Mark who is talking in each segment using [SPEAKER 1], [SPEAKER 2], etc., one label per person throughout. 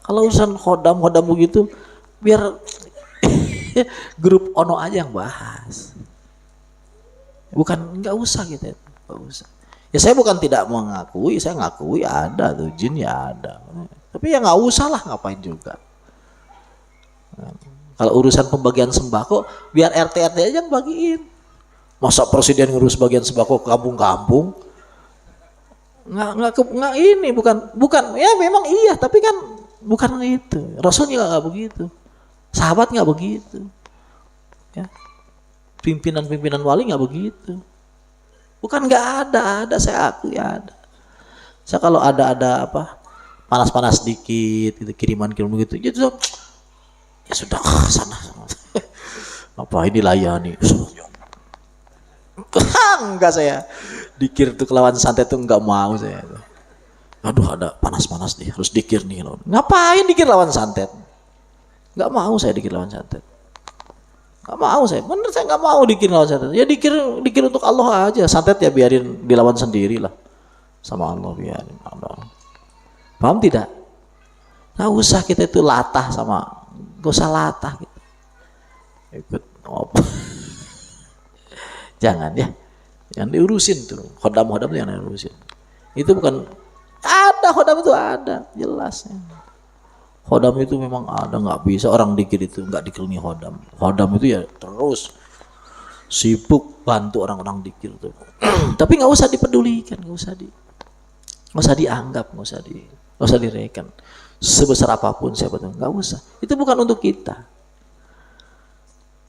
[SPEAKER 1] Kalau urusan khodam begitu, biar grup ono aja yang bahas. Bukan, nggak usah gitu, nggak usah. Ya saya bukan tidak mengakui, saya ngakui ada tuh jin ya ada. Tapi ya nggak usah lah, ngapain juga. Kalau urusan pembagian sembako, biar RT aja yang bagiin. Masa presiden ngurus bagian sembako ke kampung-kampung? Nggak ini bukan ya memang iya, tapi kan bukan itu. Rasul juga nggak begitu, sahabat nggak begitu, ya. Pimpinan wali nggak begitu. Bukan nggak ada, saya akui ada. Saya kalau ada apa panas dikit gitu, kiriman gitu, gitu ya sudah sana. Apa ini layani? Enggak, saya dikir tuh kelawan santet tuh enggak mau saya. Aduh ada panas nih, harus dikir nih loh. Ngapain dikir lawan santet? Enggak mau saya dikir lawan santet. Enggak mau saya, bener saya enggak mau dikir lawan santet. Ya dikir untuk Allah aja, santet ya biarin dilawan sendiri lah sama Allah, biarin Allah. Paham tidak? Nggak usah kita itu latah sama, nggak usah latah gitu. Ikut apa? Jangan ya, jangan diurusin tuh khodam jangan diurusin. Itu bukan ada khodam, itu ada jelasnya. Khodam itu memang ada, nggak bisa orang dikir itu nggak dikelini khodam. Khodam itu ya terus sibuk bantu orang-orang dikir tuh. Tapi nggak usah dipedulikan, nggak usah dianggap, nggak usah direken. Sebesar apapun saya betul, nggak usah. Itu bukan untuk kita.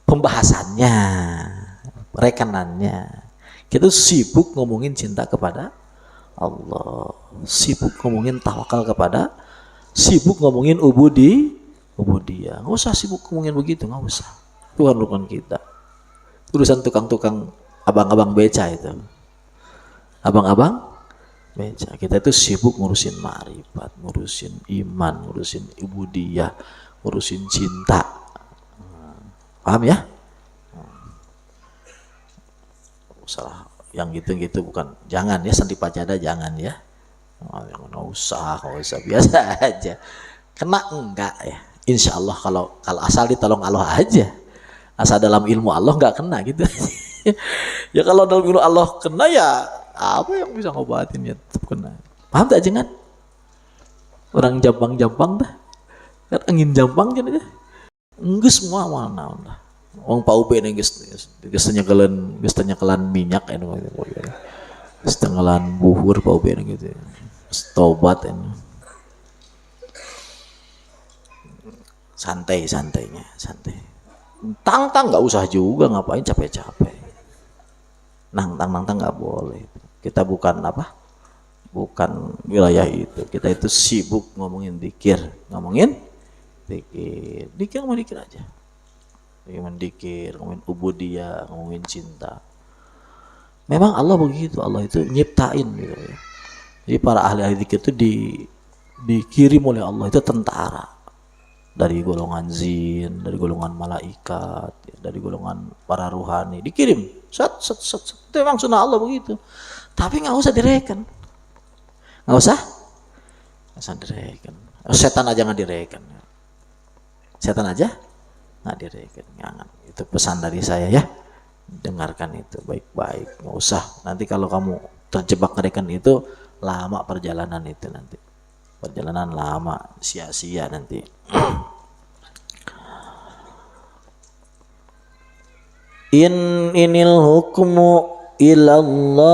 [SPEAKER 1] Pembahasannya, rekanannya, kita sibuk ngomongin cinta kepada Allah, sibuk ngomongin tawakal kepada, sibuk ngomongin ubudiyah. Nggak usah sibuk ngomongin begitu, nggak usah. Itu bukan kita. Urusan tukang-tukang abang-abang beca itu, abang-abang beca. Kita itu sibuk ngurusin ma'rifat, ngurusin iman, ngurusin ubudiyah, ngurusin cinta. Paham ya? Salah yang gitu-gitu bukan, jangan ya, sandi pajada jangan ya. Nggak usah biasa aja. Kena enggak ya? Insya Allah kalau asal ditolong Allah aja, asal dalam ilmu Allah nggak kena gitu. Ya kalau dalam ilmu Allah kena ya apa yang bisa ngobatin, ya tetap kena. Paham tak jangan? Orang jampang dah, kan angin jampang kan ya. Enggak semua mana lah. Wong Pak Ube nih geus tenyekelan minyak anu geus tenyekelan buhur Pak Ube nih gitu. Tobat anu. Santai. Tang nggak usah juga, ngapain capek-capek. Nang nggak boleh. Kita bukan apa? Bukan wilayah itu. Kita itu sibuk ngomongin dikir aja. Ngomongin ubudiyah, ngomongin cinta. Memang Allah begitu, Allah itu nyiptain gitu ya. Jadi para ahli dikir itu dikirim oleh Allah itu tentara dari golongan jin, dari golongan malaikat, dari golongan para ruhani, dikirim. Set. Itu memang sunnah Allah begitu. Tapi nggak usah direken. Nggak usah direken. Setan aja nggak direken. Setan aja nggak direken. Jangan. Itu pesan dari saya ya. Dengarkan itu baik-baik. Nggak usah. Nanti kalau kamu terjebak ngereken itu, lama perjalanan itu nanti. Perjalanan lama, sia-sia nanti. Inil hukmu ilallah.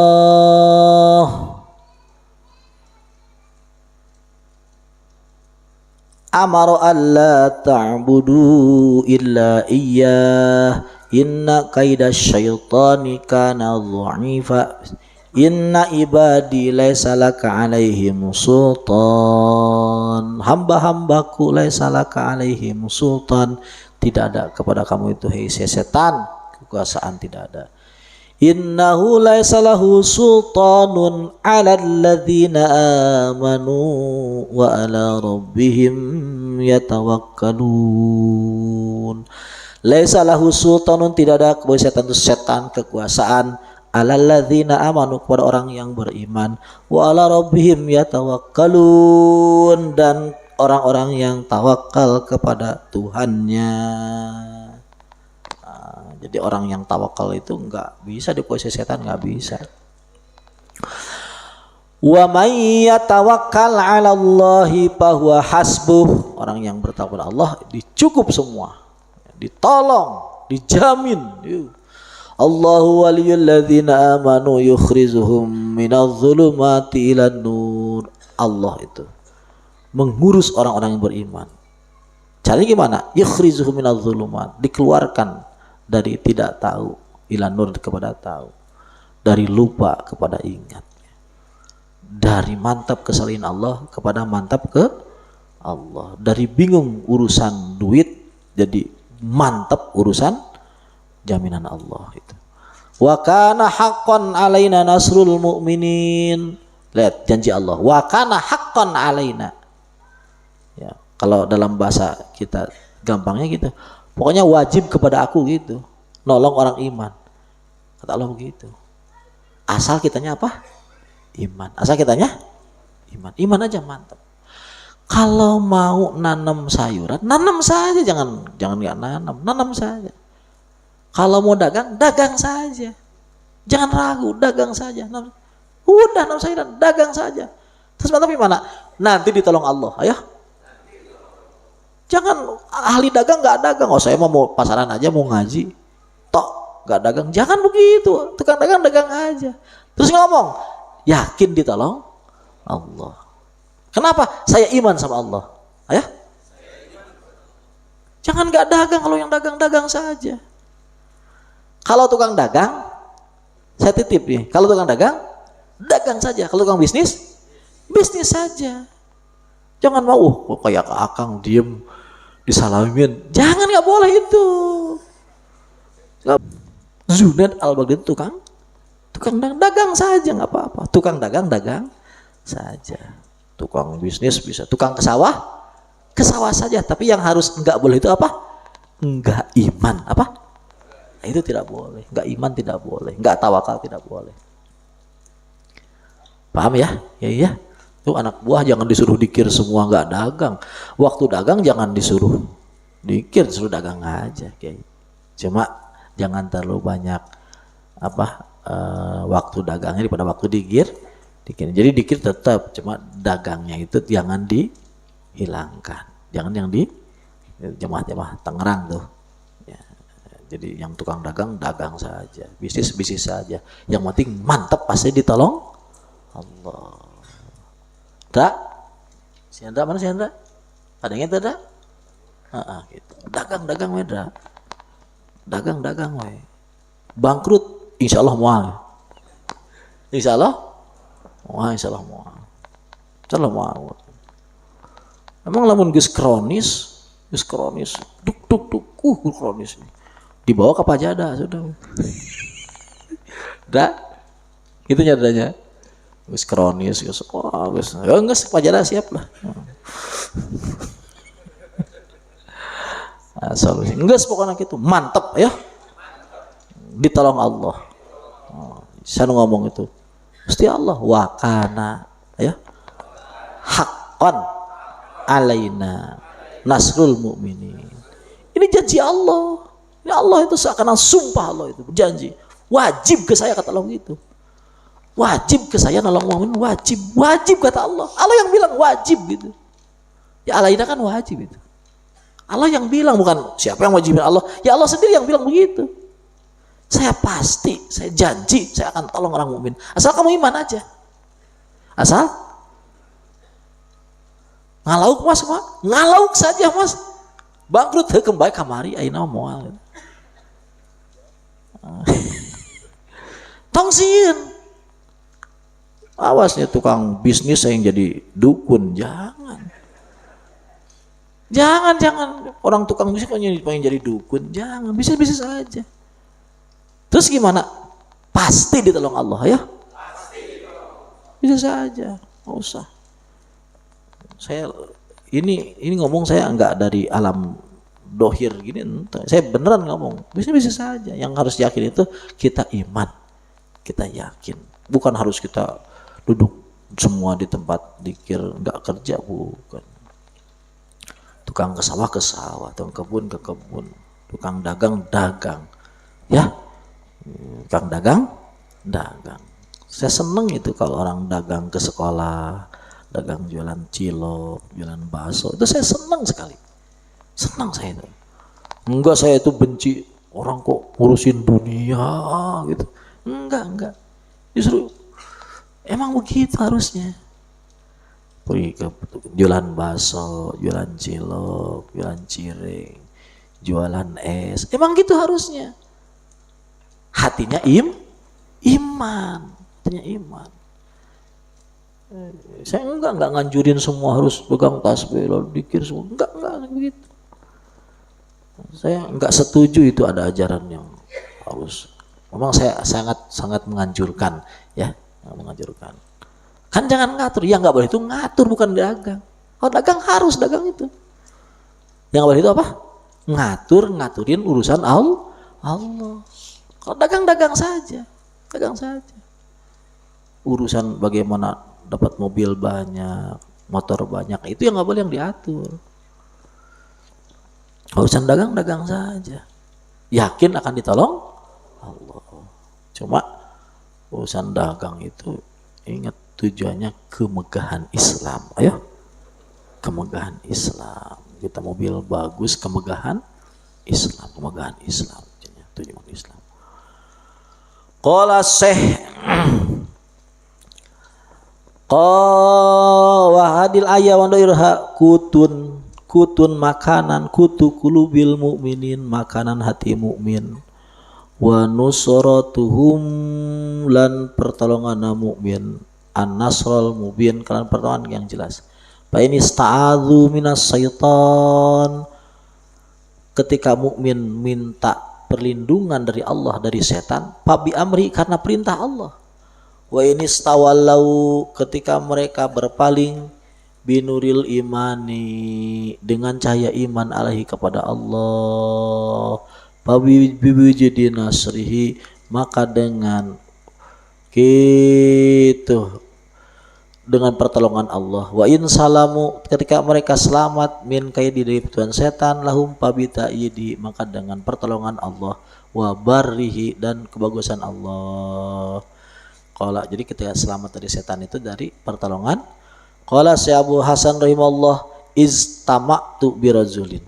[SPEAKER 1] Amara alla ta'budu illa iyyah. Inna kaida syaitani kana dha'ifa. Inna ibadi laisa laka alaihim sultan. Hamba-hambaku laisa laka alaihim sultan. Tidak ada kepada kamu itu hei setan kekuasaan, tidak ada. Innahu laisa lahu sultanun 'alal ladzina amanu wa 'ala rabbihim yatawakkalun. Laisa lahu sultanun, tidak ada kepada setan kekuasaan, 'alal ladzina amanu, kepada orang yang beriman, wa 'ala rabbihim yatawakkalun, dan orang-orang yang tawakal kepada Tuhannya. Jadi orang yang tawakal itu nggak bisa dikuasai setan, nggak bisa. Wa may yatawakkal 'ala Allahi fahuwa hasbuh. Orang yang bertawakal pada Allah dicukup semua, ditolong, dijamin. Allahu waliyul ladzina amanu yukhrijuhum minadh dhulumati ilan nur. Allah itu mengurus orang-orang yang beriman. Caranya gimana? Yukhrijuhum minadh dhulumat, dikeluarkan dari tidak tahu ila nur kepada tahu, dari lupa kepada ingat, dari mantap kesalahan Allah kepada mantap ke Allah, dari bingung urusan duit jadi mantap urusan jaminan Allah itu. Wa kana haqqan alaina nasrul mu'minin. Lihat janji Allah, wa kana haqqan alaina. Ya, kalau dalam bahasa kita gampangnya gitu, pokoknya wajib kepada aku gitu, nolong orang iman. Kata Allah begitu. Asal kitanya apa? Iman. Asal kitanya iman. Iman aja mantap. Kalau mau nanam sayuran, nanam saja, jangan nggak nanam, nanam saja. Kalau mau dagang, dagang saja. Jangan ragu, dagang saja. Udah nanam sayuran, dagang saja. Terus mantap gimana? Nanti ditolong Allah. Ayo. Jangan ahli dagang nggak dagang, oh saya mau pasaran aja, mau ngaji, tok nggak dagang. Jangan begitu, tukang dagang dagang aja. Terus ngomong, yakin ditolong Allah. Kenapa? Saya iman sama Allah. Ayah? Jangan nggak dagang, kalau yang dagang dagang saja. Kalau tukang dagang, saya titip nih. Kalau tukang dagang, dagang saja. Kalau tukang bisnis, bisnis saja. Jangan mau, kayak akang diem disalamin. Jangan, nggak boleh itu. Junaid al-Baghdadi tukang dagang saja, nggak apa-apa. Tukang dagang saja. Tukang bisnis bisa. Tukang ke sawah saja. Tapi yang harus nggak boleh itu apa? Nggak iman. Apa? Nah, itu tidak boleh. Nggak iman tidak boleh. Nggak tawakal tidak boleh. Paham ya? Ya. Tuh anak buah jangan disuruh dikir semua nggak dagang. Waktu dagang jangan disuruh dikir, disuruh dagang aja. Kayak. Cuma jangan terlalu banyak waktu dagangnya daripada waktu dikir. Jadi dikir tetap, cuma dagangnya itu jangan dihilangkan. Jangan yang di jemaah Tangerang tuh. Ya, jadi yang tukang dagang saja, bisnis saja. Yang penting mantap pasti ditolong Allah. Si Hendra mana si Hendra? Ada yang itu ada? Gitu. Dagang medra. Dagang we. Bangkrut insya Allah mual. Insya Allah mual. Emang lamun geus kronis, duk kronis. Dibawa ke Pajada sudah. Gitu nyadanya. Geus kronis, geus Pajada siap lah. Solusi. Geus pokoknya gitu, mantep ya. Ditolong Allah. Saya ngomong itu. Pasti Allah wa kana ya. Haqqan alaina nasrul mu'minin. Ini janji Allah. Ini Allah itu seakan sumpah Allah itu berjanji. Wajib ke saya kata Allah gitu. Wajib ke saya nolong mu'min, wajib kata Allah. Allah yang bilang wajib gitu. Ya alaina kan wajib itu. Allah yang bilang, bukan siapa yang wajibin Allah. Ya Allah sendiri yang bilang begitu. Saya pasti, saya janji saya akan tolong orang mukmin. Asal kamu iman aja. Asal ngalauk mas, ngalauk saja mas. Bangkrut kembali kamari aina moal. Tongsin. Awasnya tukang bisnis yang jadi dukun, jangan orang tukang bisnis pengen jadi dukun, jangan, bisnis aja. Terus gimana? Pasti ditolong Allah ya. Bisa saja, nggak usah. Saya ini ngomong saya enggak dari alam dohir gini, saya beneran ngomong. Bisa saja. Yang harus yakin itu kita iman, kita yakin. Bukan harus kita duduk semua di tempat dikir nggak kerja, bukan. tukang ke sawah, tukang kebun ke kebun, tukang dagang, ya, tukang dagang. Saya seneng itu kalau orang dagang ke sekolah, dagang jualan cilok, jualan bakso, itu saya senang sekali, senang saya itu. Enggak, saya itu benci orang kok ngurusin dunia gitu, enggak, justru emang begitu harusnya. Pergi ke jualan bakso, jualan cilok, jualan cireng, jualan es. Emang gitu harusnya. Hatinya iman. Hatinya iman. Saya enggak nganjurin semua harus pegang tasbih lalu dikir semua. Enggak begitu. Saya enggak setuju itu ada ajaran yang harus. Memang saya sangat menganjurkan, ya, menganjurkan. Kan jangan ngatur, yang nggak boleh itu ngatur, bukan dagang. Kalau dagang harus dagang itu. Yang nggak boleh itu apa? Ngaturin urusan Allah. Kalau dagang saja. Urusan bagaimana dapat mobil banyak, motor banyak, itu yang nggak boleh yang diatur. Urusan dagang saja. Yakin akan ditolong Allah. Cuma urusan dagang itu ingat tujuannya kemegahan Islam. Ayo, kemegahan Islam. Kita mobil bagus, kemegahan Islam. Tujuan Islam. Qala Syekh wa hadil ayat wa irha kutun makanan kutu kulubil mukminin, makanan hati mukmin, wa nusratuhum lan pertolongan mukmin, an-nasrul mubin, kalian pertolongan yang jelas. Fa ini sta'adzu minas syaitan, ketika mukmin minta perlindungan dari Allah dari setan, fa bi amri, karena perintah Allah. Wa ini stawallau, ketika mereka berpaling, binuril imani, dengan cahaya iman alaihi kepada Allah, fa bi wujudi nasrihi, maka dengan gitu, dengan pertolongan Allah. Wa in salamu, ketika mereka selamat, min kaidi, dari perbuatan setan, lahum pabita yidi, maka dengan pertolongan Allah, wa barrihi, dan kebagusan Allah. Qala, jadi ketika selamat dari setan itu dari pertolongan. Qala Syekh Abu Hasan rahimahullah, istama'tu birajulin,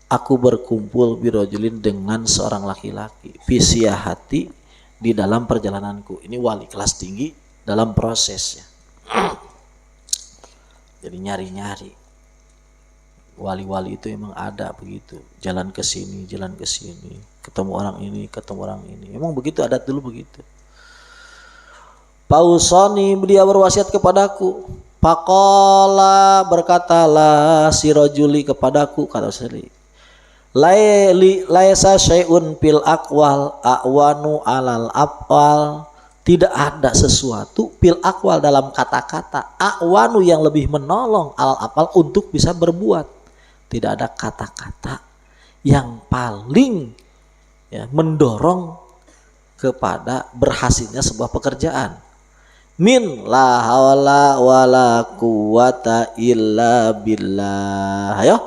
[SPEAKER 1] aku berkumpul birajulin, dengan seorang laki-laki, fisiyahati, di dalam perjalananku. Ini wali kelas tinggi dalam prosesnya. Jadi nyari-nyari. Wali-wali itu emang ada begitu. Jalan ke sini, ketemu orang ini. Emang begitu, adat dulu begitu. Pausoni, dia berwasiat kepadaku. Faqala, berkatalah si rajuli kepadaku, kata Sri, laisa syai'un fil aqwal a'wanu alal af'al, tidak ada sesuatu fil aqwal, dalam kata-kata, a'wanu, yang lebih menolong, alal af'al, untuk bisa berbuat. Tidak ada kata-kata yang paling, ya, mendorong kepada berhasilnya sebuah pekerjaan. Min la hawla wala quwata illa billah. Ayo,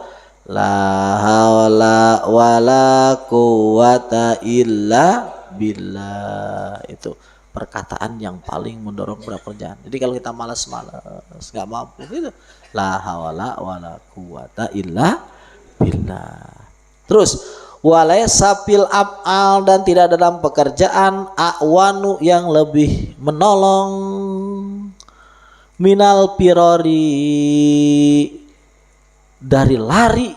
[SPEAKER 1] la haula wala quwata illa billah, itu perkataan yang paling mendorong pekerjaan. Jadi kalau kita malas nggak mampu gitu, la haula wala quwata illa billah. Terus walaysa fil af'al, dan tidak dalam pekerjaan, a'wanu, yang lebih menolong, minal pirori, dari lari,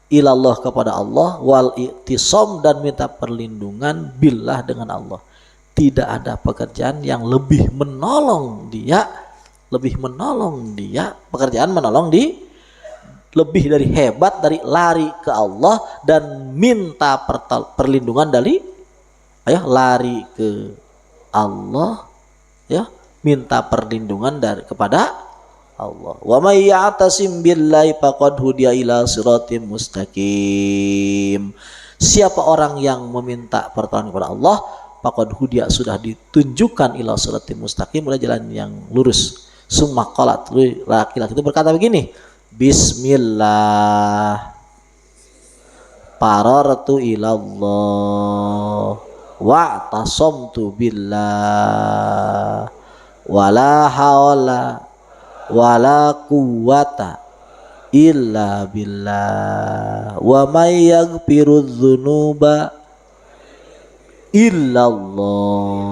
[SPEAKER 1] ilallah, kepada Allah, wal i'tisam, dan minta perlindungan, billah, dengan Allah. Tidak ada pekerjaan yang lebih menolong dia, pekerjaan menolong lebih dari hebat dari lari ke Allah dan minta perlindungan dari, lari ke Allah, ya, minta perlindungan kepada Allah. Wa may ya'tasim billahi faqad hudiya ila siratim mustaqim. Siapa orang yang meminta pertolongan kepada Allah, faqad hudiya, sudah ditunjukkan, ila siratim mustaqim, pada jalan yang lurus. Summa qalat, laki-laki itu berkata begini, Bismillah. Parartu ilallah wa'tasamtu billah wala hawla wala quwwata illa billah wa may yaghfirudz dzunuba illallah.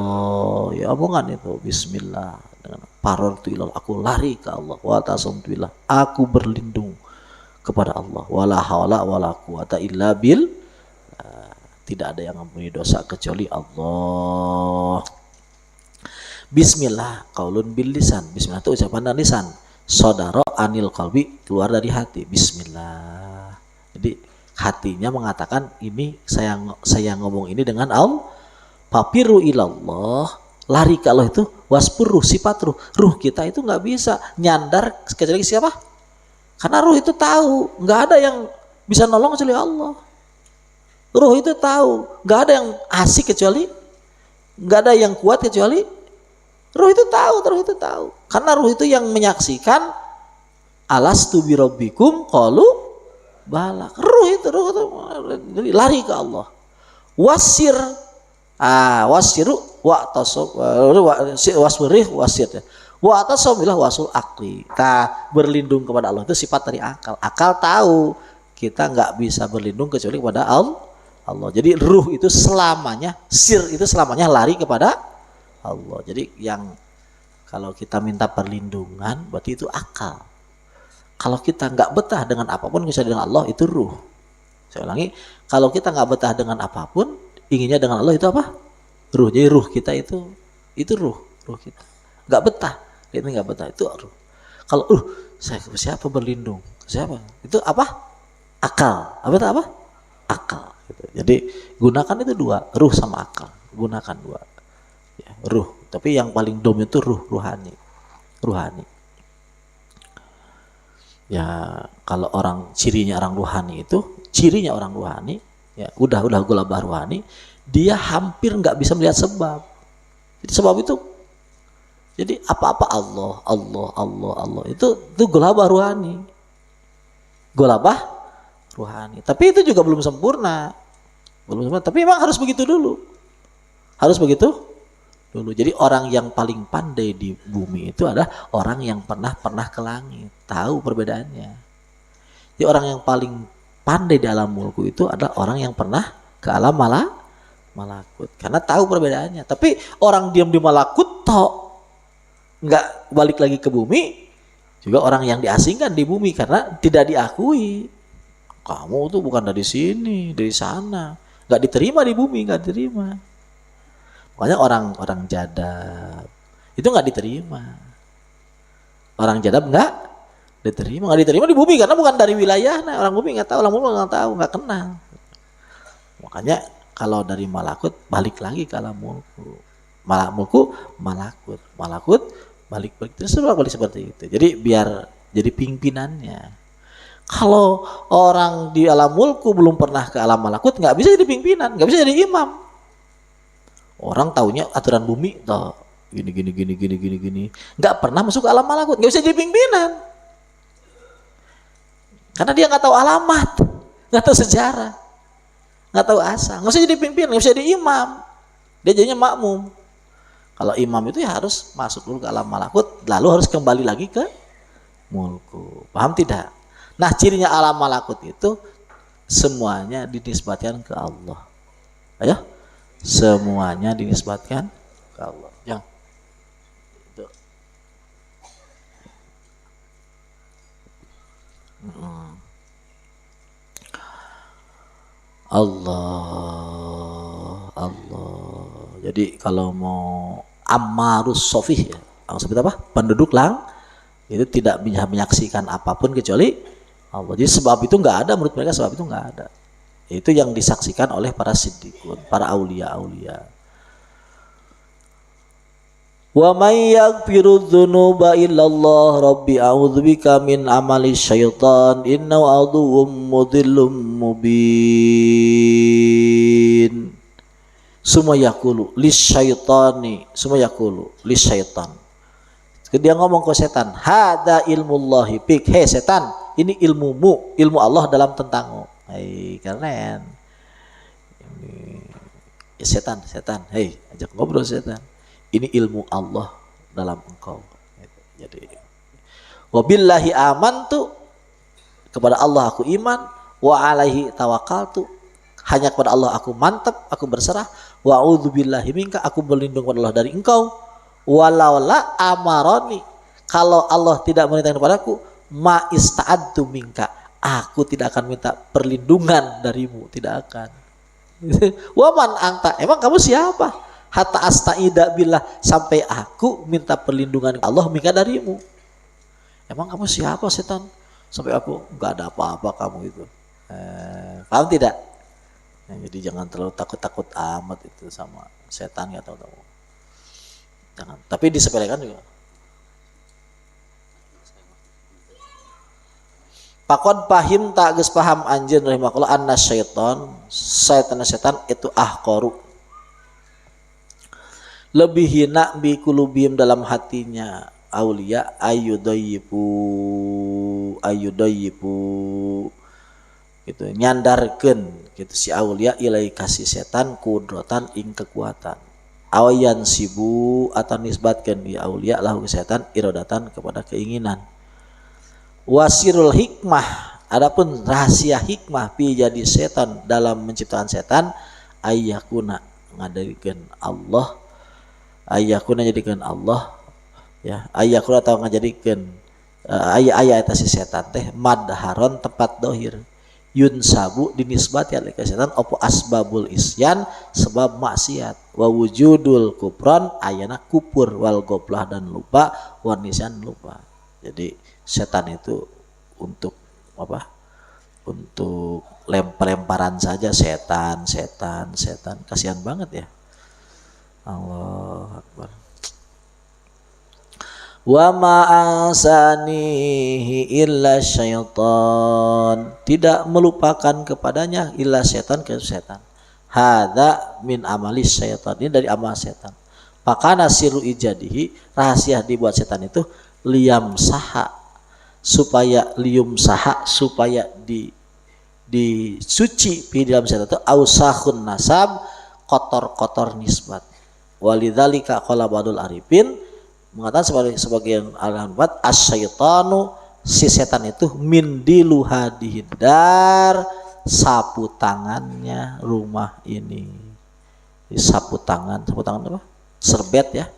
[SPEAKER 1] Ya omongan itu bismillah dengan parartu ilallah, aku lari ke Allah, wa'tasamtu billah, aku berlindung kepada Allah, wala haula wala quwata illa bil, tidak ada yang mengampuni dosa kecuali Allah. Bismillah qaulun bil lisan, bismillah itu ucapan dari lisan, sodaro anil qalbi, keluar dari hati. Bismillah, jadi hatinya mengatakan ini saya ngomong ini dengan Allah. Papiru ilallah, lari ke Allah itu waspur ruh, sifat ruh kita itu nggak bisa nyandar kecuali siapa? Karena ruh itu tahu, nggak ada yang bisa nolong kecuali Allah. Ruh itu tahu, nggak ada yang asik kecuali, nggak ada yang kuat kecuali ruh itu tahu, Karena ruh itu yang menyaksikan alastu birabbikum qalu bala. Ruh itu lari ke Allah. Wasir, wasiru wa tasab, wasbirih wasir. Wa atasomilah wasul akli. Nah, berlindung kepada Allah itu sifat dari akal. Akal tahu kita nggak bisa berlindung kecuali kepada Allah. Jadi ruh itu selamanya, sir itu selamanya lari kepada Allah. Jadi yang kalau kita minta perlindungan berarti itu akal. Kalau kita nggak betah dengan apapun kecuali dengan Allah, itu ruh. Saya ulangi, kalau kita nggak betah dengan apapun, inginnya dengan Allah itu apa? Ruh. Jadi ruh kita itu ruh kita. Nggak betah. Ini nggak betah, itu ruh. Kalau saya ke siapa berlindung? Siapa? Itu apa? Akal. Apa? Akal. Gitu. Jadi gunakan itu dua, ruh sama akal. Gunakan dua. Ya, ruh. Tapi yang paling dom itu ruhani. Ya kalau cirinya orang ruhani, ya udah gulabah ruhani, dia hampir nggak bisa melihat sebab. Jadi sebab itu. Jadi apa-apa Allah itu golabah ruhani. Tapi itu juga belum sempurna. Tapi memang harus begitu dulu. Jadi orang yang paling pandai di bumi itu adalah orang yang pernah ke langit, tahu perbedaannya. Jadi orang yang paling pandai di alam mulku itu adalah orang yang pernah ke alam malakut, karena tahu perbedaannya. Tapi orang diam di malakut nggak balik lagi ke bumi, juga orang yang diasingkan di bumi karena tidak diakui. Kamu tuh bukan dari sini, dari sana, nggak diterima di bumi, nggak diterima. Makanya orang jadab itu nggak diterima. Orang jadab nggak diterima di bumi karena bukan dari wilayahnya. Orang bumi nggak tahu, orang bumi nggak tahu, nggak kenal. Makanya kalau dari malakut balik lagi ke alam mulku. Malakut balik terus balik seperti itu. Jadi biar jadi pimpinannya. Kalau orang di alam mulku belum pernah ke alam malakut, nggak bisa jadi pimpinan, nggak bisa jadi imam. Orang taunya aturan bumi, gini, nggak pernah masuk ke alam malakut, nggak bisa jadi pimpinan. Karena dia nggak tahu alamat, nggak tahu sejarah, nggak tahu asal, nggak bisa jadi pimpinan, nggak bisa jadi imam. Dia jadinya makmum. Kalau imam itu ya harus masuk dulu ke alam malakut, lalu harus kembali lagi ke mulku. Paham tidak? Nah, cirinya alam malakut itu semuanya dinisbatkan ke Allah. Ayo, semuanya dinisbatkan ke Allah. Yang itu. Allah. Jadi kalau mau ammarus sofih ya, maksudnya apa? Penduduk itu tidak bisa menyaksikan apapun kecuali Allah. Jadi sebab itu nggak ada, menurut mereka sebab itu nggak ada. Itu yang disaksikan oleh para siddiqun, para aulia. Wa may yaghfiru dzunuba illallah rabbi a'udzubika min amali syaitan innahu aduwwum mudhillum mubin. Semua yakulu lisyaitani, semua yakulu lisyaitan. Dia ngomong ke setan, hada ilmullahi pik, hei setan, ini ilmumu, ilmu Allah dalam tentangmu. Hei, keren. Ya, setan, hei, ajak ngobrol setan. Ini ilmu Allah dalam engkau. Jadi, wabillahi amantu, kepada Allah aku iman, wa alaihi tawakaltu, hanya kepada Allah aku mantap, aku berserah, wa a'udzubillahi minka, aku berlindung kepada Allah dari engkau, walaula amaroni, kalau Allah tidak memerintahkan kepadaku, ma ista'adtu minka, aku tidak akan minta perlindungan darimu, tidak akan. Waman anta, emang kamu siapa? Hatta asta'ida billah, sampai aku minta perlindungan Allah minka darimu. Emang kamu siapa setan? Sampai aku nggak ada apa-apa kamu itu. Paham tidak? Ya, jadi jangan terlalu takut-takut amat itu sama setan, nggak tahu-tahu. Jangan. Tapi disepelekan juga. Pakon pahim tak geus paham anjeun rahimakallah anna syaitan itu ahqaru, lebih hina bi kulubihim dalam hatinya aulia ayudayipu gitu, nyandarkeun gitu si aulia ilai kasih setan kudrotan ing kekuatan, awayan sibu atau nisbatkeun di aulia lahu setan irodatan kepada keinginan. Wasirul hikmah, adapun rahasia hikmah pi jadi setan dalam menciptakan setan, ayyakuna ngadikeun Allah, ayyakuna jadikan Allah ya, ayyakuna atau ngajadikeun ayat si setan teh madharon tempat dohir, yunsabu dinisbati alih ka setan opo asbabul isyan sebab maksiat, wa wujudul kupron ayana kupur, wal goblah dan lupa, warnisan lupa. Jadi setan itu untuk apa? Untuk lempar-lemparan saja, setan. Kasihan banget ya. Allah Akbar. Wa ma ansanihi illa syaitan, tidak melupakan kepadanya illa setan, ke setan. Hadza min amali syaitan, ini dari amal setan. Maka nasiru ijadihi, rahasia dibuat setan itu liam saha, supaya disuci di dalam setan itu ausahun nasab, kotor nisbat. Walidzalika qala badul arifin, mengatakan sebagian al-anbat asyaitanu, si setan itu mindilu hadihidar, sapu tangannya rumah ini. Sapu tangan apa? Serbet ya,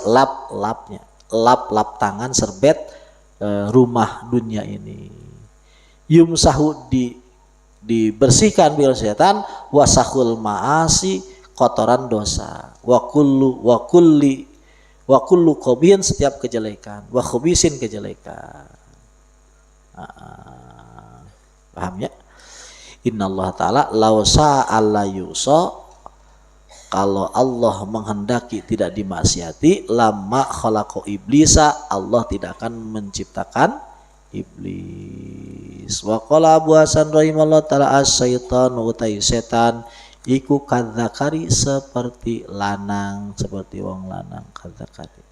[SPEAKER 1] lap tangan serbet rumah dunia ini. Yumsahu dibersihkan bil setan, wasahul maasi, kotoran dosa, wa kullu qabihin, setiap kejelekan, wa khubisin kejelekan. Paham ya? Innallaha ta'ala law sa'alla yusa, kalau Allah menghendaki tidak dimaksiati, lama khalaqa iblisa, Allah tidak akan menciptakan iblis. Wa qala Abu Hasan rahimallahu taala as-syaitanu utai setan iku kadzakari, seperti lanang, seperti wong lanang, kadzakari.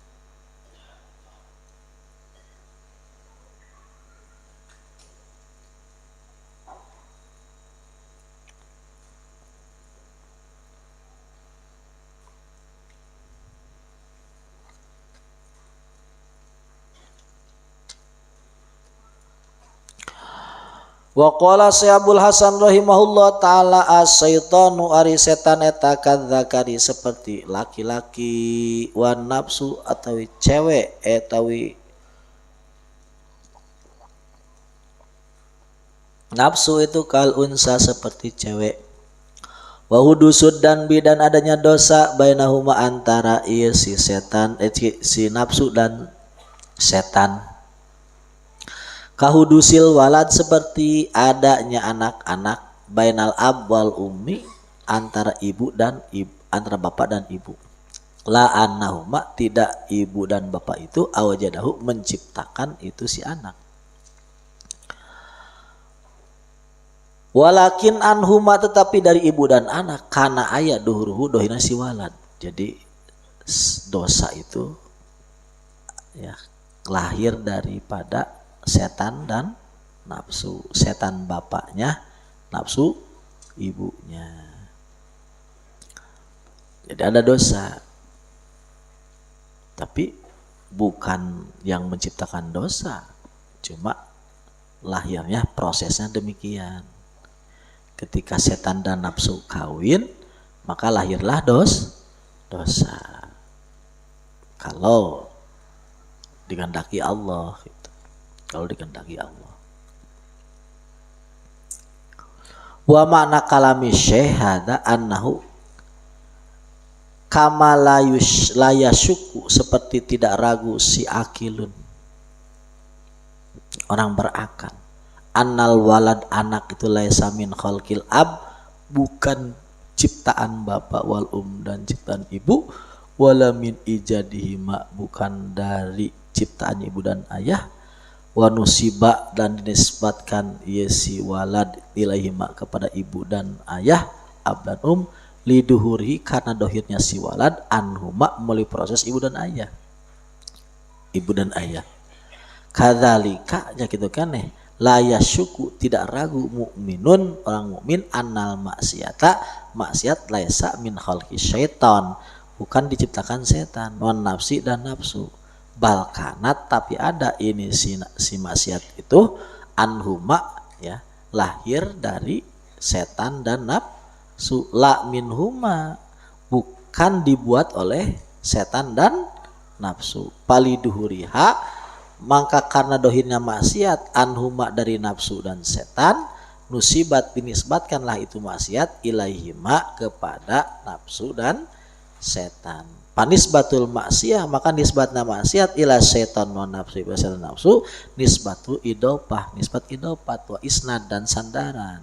[SPEAKER 1] Wa qala Syabul Hasan rahimahullah taala as-syaitanu ari setan eta kadzakari, seperti laki-laki, wan nafsu atawi cewek, etawi nafsu itu kal unsa, seperti cewek. Wa hudusud dan bidan adanya dosa bainahuma antara si setan si nafsu dan setan. Kahudusil walad, seperti adanya anak-anak, bainal ab wal ummi, antara ibu dan antara bapak dan ibu. La annahuma, tidak ibu dan bapak itu awajadahu menciptakan itu si anak. Walakin anhuma, tetapi dari ibu dan anak, kana aya duhuruhu dohina si walad. Jadi dosa itu ya lahir daripada setan dan nafsu setan bapaknya, nafsu ibunya. Jadi ada dosa. Tapi bukan yang menciptakan dosa, cuma lahirnya prosesnya demikian. Ketika setan dan nafsu kawin, maka lahirlah dosa. Kalau dikehendaki Allah, gitu. Kalau dikehendaki Allah. Wa makna kalami syahada annahu kama layasuku, seperti tidak ragu si akilun, orang berakal, annal walad, anak itu laisa min khalqil ab, bukan ciptaan bapak wal dan ciptaan ibu, wala min ijadihima, bukan dari ciptaan ibu dan ayah, wa nusiba, dan dinisbatkan si walad ilaihima, kepada ibu dan ayah, ab dan liduhuri, karena dohirnya si walad, anhuma, melalui proses ibu dan ayah. Ibu dan ayah. Kadzalika, ya gitu kan la yasyuku, tidak ragu mukminun, orang mukmin, annal maksiat laisa min khalqi syaitan, bukan diciptakan setan, wan nafsi dan nafsu, balkanat, tapi ada ini si maksiat itu, anhuma, ya, lahir dari setan dan nafsu, la minhuma, bukan dibuat oleh setan dan nafsu. Paliduhuriha, maka karena dohirnya maksiat, anhuma, dari nafsu dan setan, nusibat, dinisbatkanlah itu maksiat, ilaihima, kepada nafsu dan setan. Panisbatul maksiyah, maka nisbatnya maksiat ila setan wa nafsu, setan nafsu, nisbatu idopah, nisbat idopat, wa isnad, dan sandaran.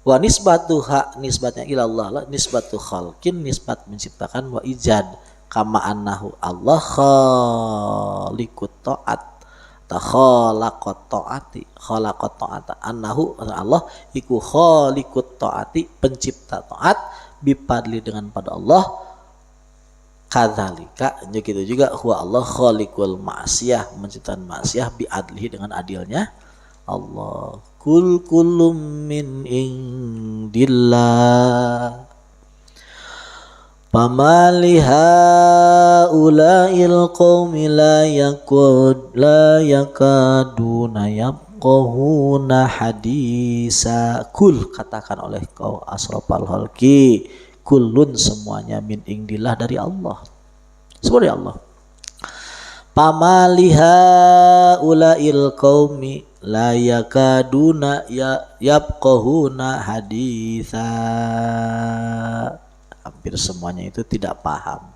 [SPEAKER 1] Wa nisbatu hak, nisbatnya ilallah, nisbatu khalqin, nisbat menciptakan, wa ijad, kama annahu Allah khaliqut ta'at, khalaqat ta'ata, annahu Allah iku khaliqut ta'ati, pencipta ta'at, bipadli, dengan pada Allah, kadzalika, begitu juga huwa Allah khaliqul ma'siyah, menciptakan ma'siyah, biadlihi, dengan adilnya Allah. Kullum min indillah pamali haula'il qaumi la yakaduna yafqahuna hadisa. Kul, katakan oleh kau asrofal khalqi, kullun, semuanya, min indillah, dari Allah, semua dari Allah. Pamali haula'il qaumi la yakaduna yafqahuna haditha, hampir semuanya itu tidak paham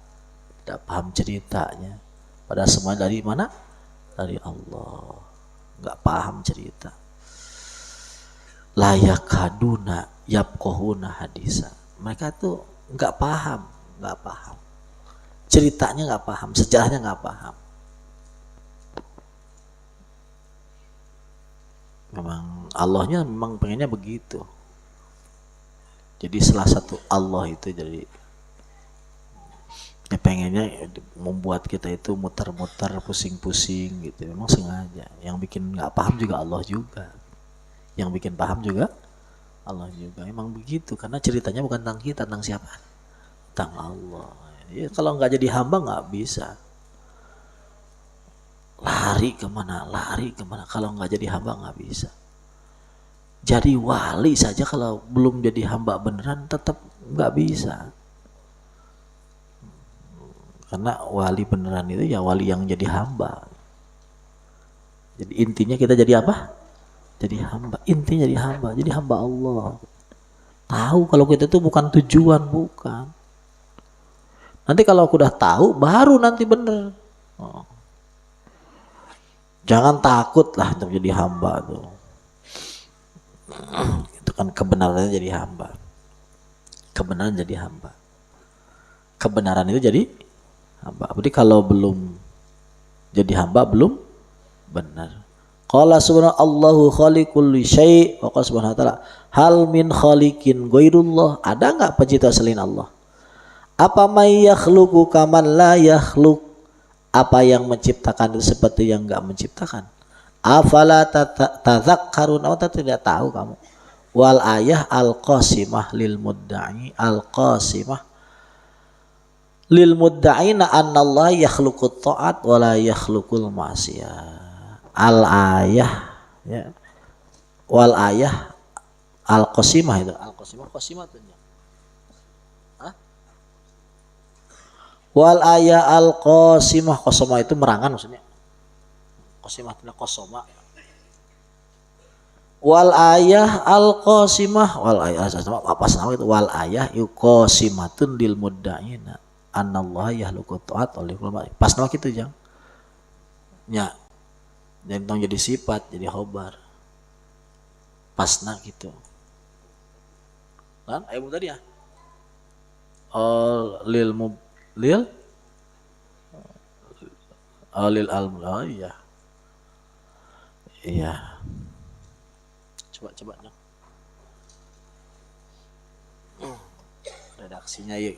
[SPEAKER 1] ceritanya, padahal semuanya dari mana? Dari Allah, nggak paham cerita. La yakaduna yafqahuna haditha, mereka tuh nggak paham ceritanya, nggak paham sejarahnya, nggak paham. Memang Allahnya memang pengennya begitu. Jadi salah satu Allah itu, jadi ya pengennya membuat kita itu muter-muter, pusing-pusing gitu. Memang sengaja. Yang bikin nggak paham juga Allah juga. Yang bikin paham juga Allah juga. Memang begitu, karena ceritanya bukan tentang kita, tentang siapa? Tentang Allah. Ya, kalau nggak jadi hamba nggak bisa. Lari kemana, kalau nggak jadi hamba nggak bisa. Jadi wali saja kalau belum jadi hamba beneran tetap nggak bisa. Karena wali beneran itu ya wali yang jadi hamba. Jadi intinya kita jadi apa? Jadi hamba. Intinya jadi hamba Allah. Tahu kalau kita itu bukan tujuan, bukan. Nanti kalau aku udah tahu baru nanti bener. Jangan takut lah untuk jadi hamba tuh. Itu kan kebenarannya jadi hamba. Kebenaran jadi hamba. Kebenaran itu jadi hamba. Berarti kalau belum jadi hamba belum benar. Qala subhanahu Allahu khaliqul syai' wa qala subhanahu wa ta'ala hal min khaliqin ghairullah, ada enggak pencipta selain Allah? Apa may yakhluqu kaman la yakhluq, apa yang menciptakan itu seperti yang enggak menciptakan? Afala tadzakkarun, atau tidak tahu kamu? Wal ayah al qasimah lil mudda'i, al qasimah lil mudda'ina annallaha yakhluqut ta'at wa la yakhluqul ma'siyah. Al ayah ya. Wal ayah al qasimah itu. Al qasimah tuh. Hah? Wal ayah al qasimah, qasamah itu merangan maksudnya. Qasimah itu qasama. Wal ayah al qasimah, wal ayah apa nama itu? Wal ayah yuqasimatun lil mudda'ina annallaha yakhluqut ta'at oleh ulama. Pas nama gitu jang. Ya. Dan tong jadi sifat, jadi khobar. Pasna gitu. Kan ayat tadi ya. Lil lil lil al iya. Iya. Coba dong. Redaksinya ya.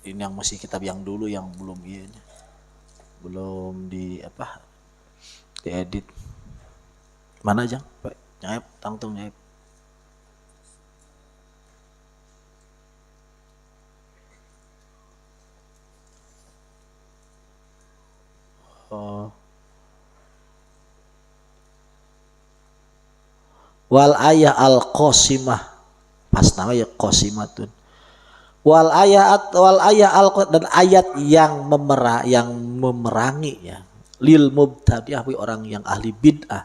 [SPEAKER 1] Ini yang masih kitab yang dulu yang belum ini. Belum di apa? Diedit. Mana aja? Nyaip, tangtung nyaip. Wal ayah al qasimah, pas nama ya qasimatun. Wal ayah al dan ayat yang memerangi ya. Lil mubtadi'ah, orang yang ahli bid'ah,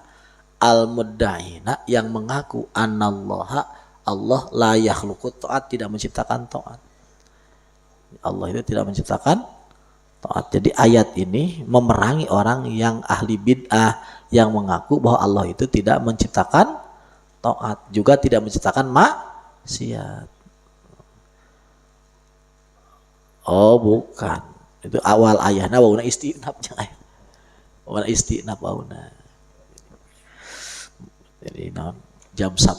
[SPEAKER 1] al mudda'ina yang mengaku anallaha Allah la yakhluqut ta'at, tidak menciptakan taat. Allah itu tidak menciptakan taat. Jadi ayat ini memerangi orang yang ahli bid'ah yang mengaku bahwa Allah itu tidak menciptakan taat, juga tidak menciptakan maksiat. Oh bukan, itu awal ayahna wauna istinaf jangan. Wauna istinaf wauna. Jadi jam 10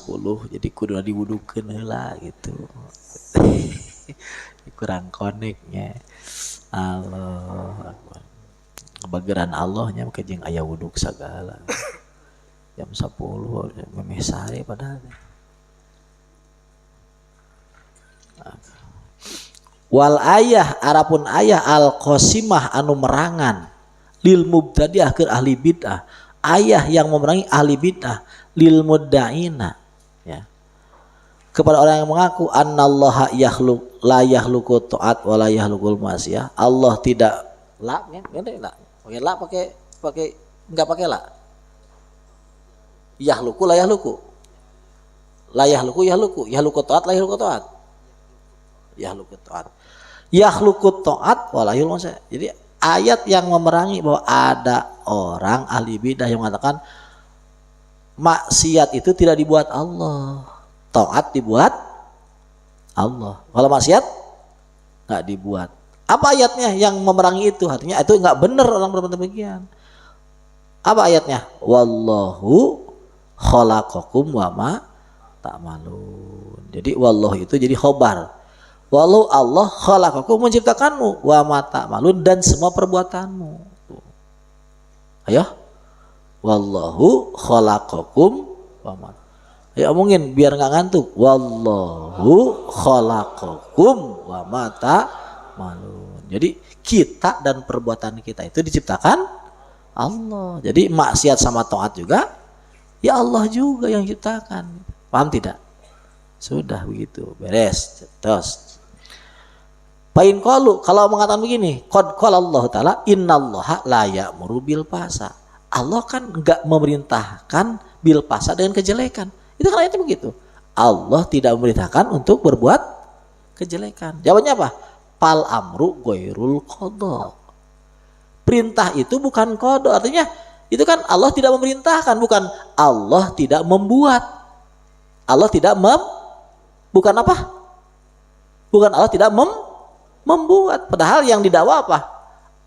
[SPEAKER 1] jadi kudu diwudukeun heula gitu. Kurang koneknya. Allah Akbar. Kebageran Allahnya make jeung aya wuduk sagala. Jam 10 memeh sare padahal. Wal ayah arapun ayah al qasimah anu merangan lil mubtadi'ah ke ahli bid'ah, ayah yang memerangi ahli bid'ah lil mudda'ina ya, kepada orang yang mengaku annallaha yakhluq la yakhluqu ta'at wa la yakhluqul ma'siyah. Allah tidak la ya, pakai la pakai enggak pakai la. Yahluku la yahluku. La yahluku yahluku. Yahluku ta'at la yahluku ta'at. Yahluku ta'at. Yahluku ta'at wa la yahluku. Jadi ayat yang memerangi bahwa ada orang ahli bidah yang mengatakan maksiat itu tidak dibuat Allah. Ta'at dibuat Allah. Kalau maksiat enggak dibuat. Apa ayatnya yang memerangi itu? Artinya itu enggak benar orang berbuat demikian. Apa ayatnya? Wallahu khalaqakum wa ma ta'malun. Jadi wallahu itu jadi khobar. Wallahu Allah khalaqakum menciptakanmu wa ma ta'malun dan semua perbuatanmu. Ayo. Wallahu khalaqakum wa ma. Ayo omongin biar enggak ngantuk. Wallahu khalaqakum wa ma ta'malun. Jadi kita dan perbuatan kita itu diciptakan Allah. Jadi maksiat sama taat juga ya Allah juga yang ciptakan. Paham tidak? Sudah begitu, beres. Terus pain qalu, kalau mengatakan begini, qad qala Allah taala innallaha la ya'muru bil fahsya. Allah kan enggak memerintahkan bil fahsya dengan kejelekan. Itu kan ayatnya begitu. Allah tidak memerintahkan untuk berbuat kejelekan. Jawabannya apa? Fal amru ghairul qada. Perintah itu bukan qada, artinya itu kan Allah tidak memerintahkan, bukan Allah tidak membuat. Allah tidak bukan apa? Bukan Allah tidak membuat. Padahal yang didakwa apa?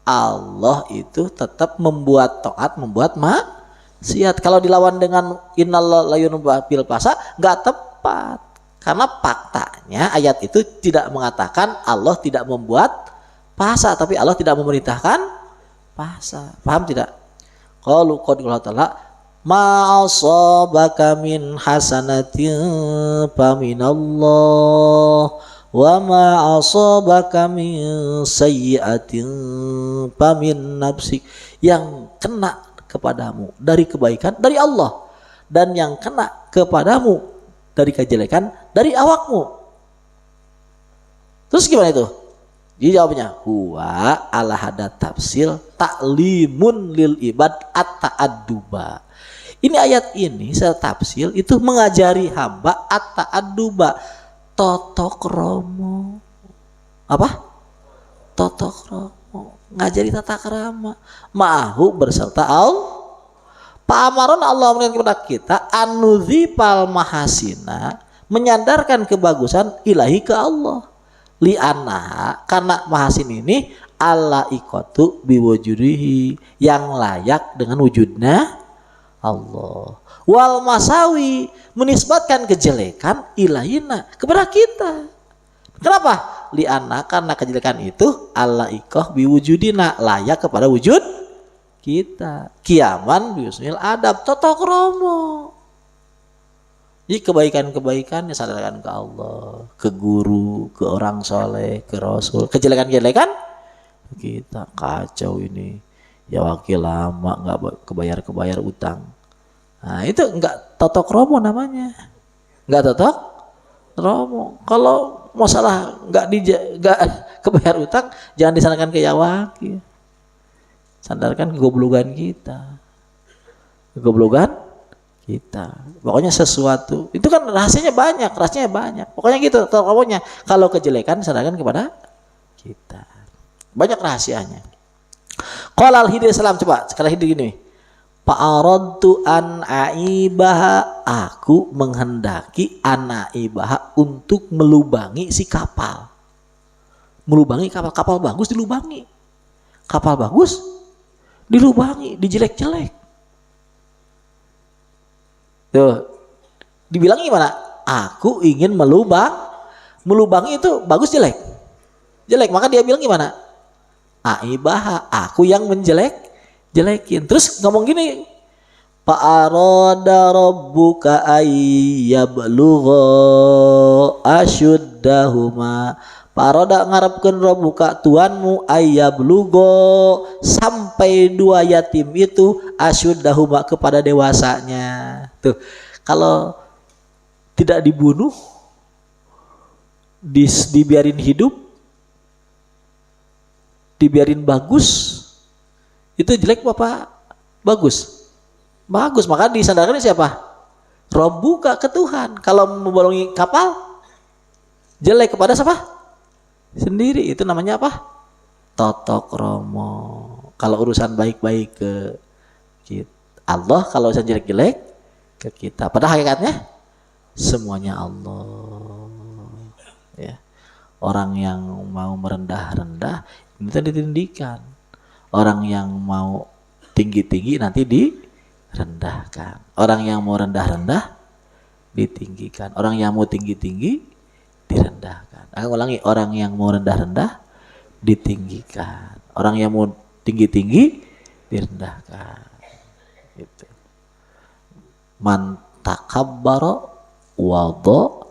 [SPEAKER 1] Allah itu tetap membuat taat, membuat maksiat. Kalau dilawan dengan innallaha la ya'muru bil fahsya enggak tepat. Karena faktanya ayat itu tidak mengatakan Allah tidak membuat fahsya, tapi Allah tidak memerintahkan fahsya. Paham tidak? Qalu qad qala ta'ala Ma asabaka min hasanatin faminallah wa ma asabaka min sayyi'atin famin nafsik. Yang kena kepadamu dari kebaikan dari Allah, dan yang kena kepadamu dari kejelekan dari awakmu. Terus gimana itu? Jadi jawabnya huwa ala hada tafsil ta'limun lil ibad at-ta'adduba. Ini ayat ini secara tafsil itu mengajari hamba at-ta'adduba, totok romo. Apa? Totok romo, ngajari tata krama. Ma'ahu berserta Pa'amaron Allah mengingatkan kepada kita anuzipal mahasina, menyandarkan kebagusan ilahi ke Allah. Li'annaha, karena mahasin ini ala ikotu biwujudihi, yang layak dengan wujudnya Allah. Wal masawi, menisbatkan kejelekan ilahina kepada kita. Kenapa? Li'anna, karena kejelekan itu ala ikoh biwujudina, layak kepada wujud kita. Kiaman biusnil adab, totok romo. Jadi kebaikan-kebaikan disadarkan ke Allah, ke guru, ke orang soleh, ke Rasul. Kejelekan-kejelekan kita kacau ini. Ya wakil lama nggak kebayar utang. Nah itu nggak totok romo namanya. Nggak totok romo. Kalau masalah nggak kebayar utang, jangan disandarkan ke yawaki. Sandarkan kegoblokan kita. Kegoblokan kita. Pokoknya sesuatu itu kan rahasianya banyak. Pokoknya gitu pokoknya. Kalau kejelekan sandarkan kepada kita. Banyak rahasianya. Qala al-Hidri salam, coba sekali Hidri gini. Fa'aradtu an aibaha, aku menghendaki an aibaha untuk melubangi si kapal. Melubangi kapal bagus dilubangi. Kapal bagus dilubangi, dijelek-jelek. Tuh, dibilang gimana? Aku ingin melubangi itu bagus jelek? Jelek, maka dia bilang gimana? Aibaha, aku yang jelekin. Terus ngomong gini, Fa'arada rabbuka ayyablugha ashuddahuma. Paroda ngarepkeun rabbuka tuanmu ayyablugo, sampai dua yatim itu asyuddahuma kepada dewasanya. Tuh, kalau tidak dibunuh, dibiarin hidup, dibiarin bagus, itu jelek apa bagus? Bagus, maka disandarkan siapa? Rabbuka, ke Tuhan. Kalau membolongi kapal jelek kepada siapa? Sendiri. Itu namanya apa? Totok romo. Kalau urusan baik-baik ke Allah, kalau urusan jelek-jelek ke kita. Pada hakikatnya semuanya Allah. Ya. Orang yang mau merendah-rendah ini tadi ditindikan. Orang yang mau tinggi-tinggi nanti direndahkan. Orang yang mau rendah-rendah ditinggikan. Orang yang mau tinggi-tinggi direndahkan. Aku ulangi, orang yang mau rendah-rendah ditinggikan. Orang yang mau tinggi-tinggi direndahkan. Gitu. Man takabbara wada'ahullah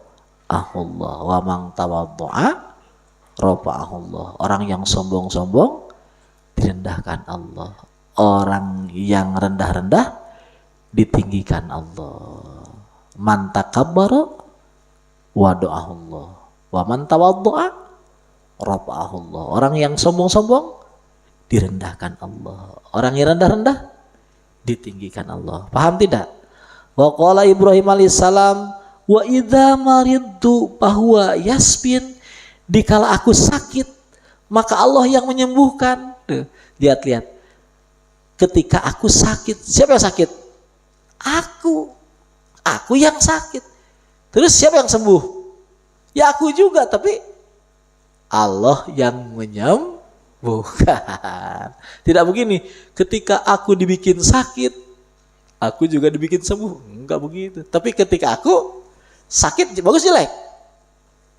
[SPEAKER 1] wa man tawaddu'a rafa'ahullah. Orang yang sombong-sombong direndahkan Allah. Orang yang rendah-rendah ditinggikan Allah. Man takabbara wada'ahullah wa man tawaddu'a rafa'ahullah. Orang yang sombong-sombong direndahkan Allah. Orang yang rendah-rendah ditinggikan Allah. Paham tidak? Wa qala Ibrahim alaihissalam wa idza maridtu fahuwa yasbin. Dikala aku sakit, maka Allah yang menyembuhkan. Tuh, lihat. Ketika aku sakit, siapa yang sakit? Aku yang sakit. Terus siapa yang sembuh? Ya aku juga, tapi Allah yang menyembuhkan. Tidak begini, ketika aku dibikin sakit, aku juga dibikin sembuh. Enggak begitu. Tapi ketika aku sakit, bagus jelek?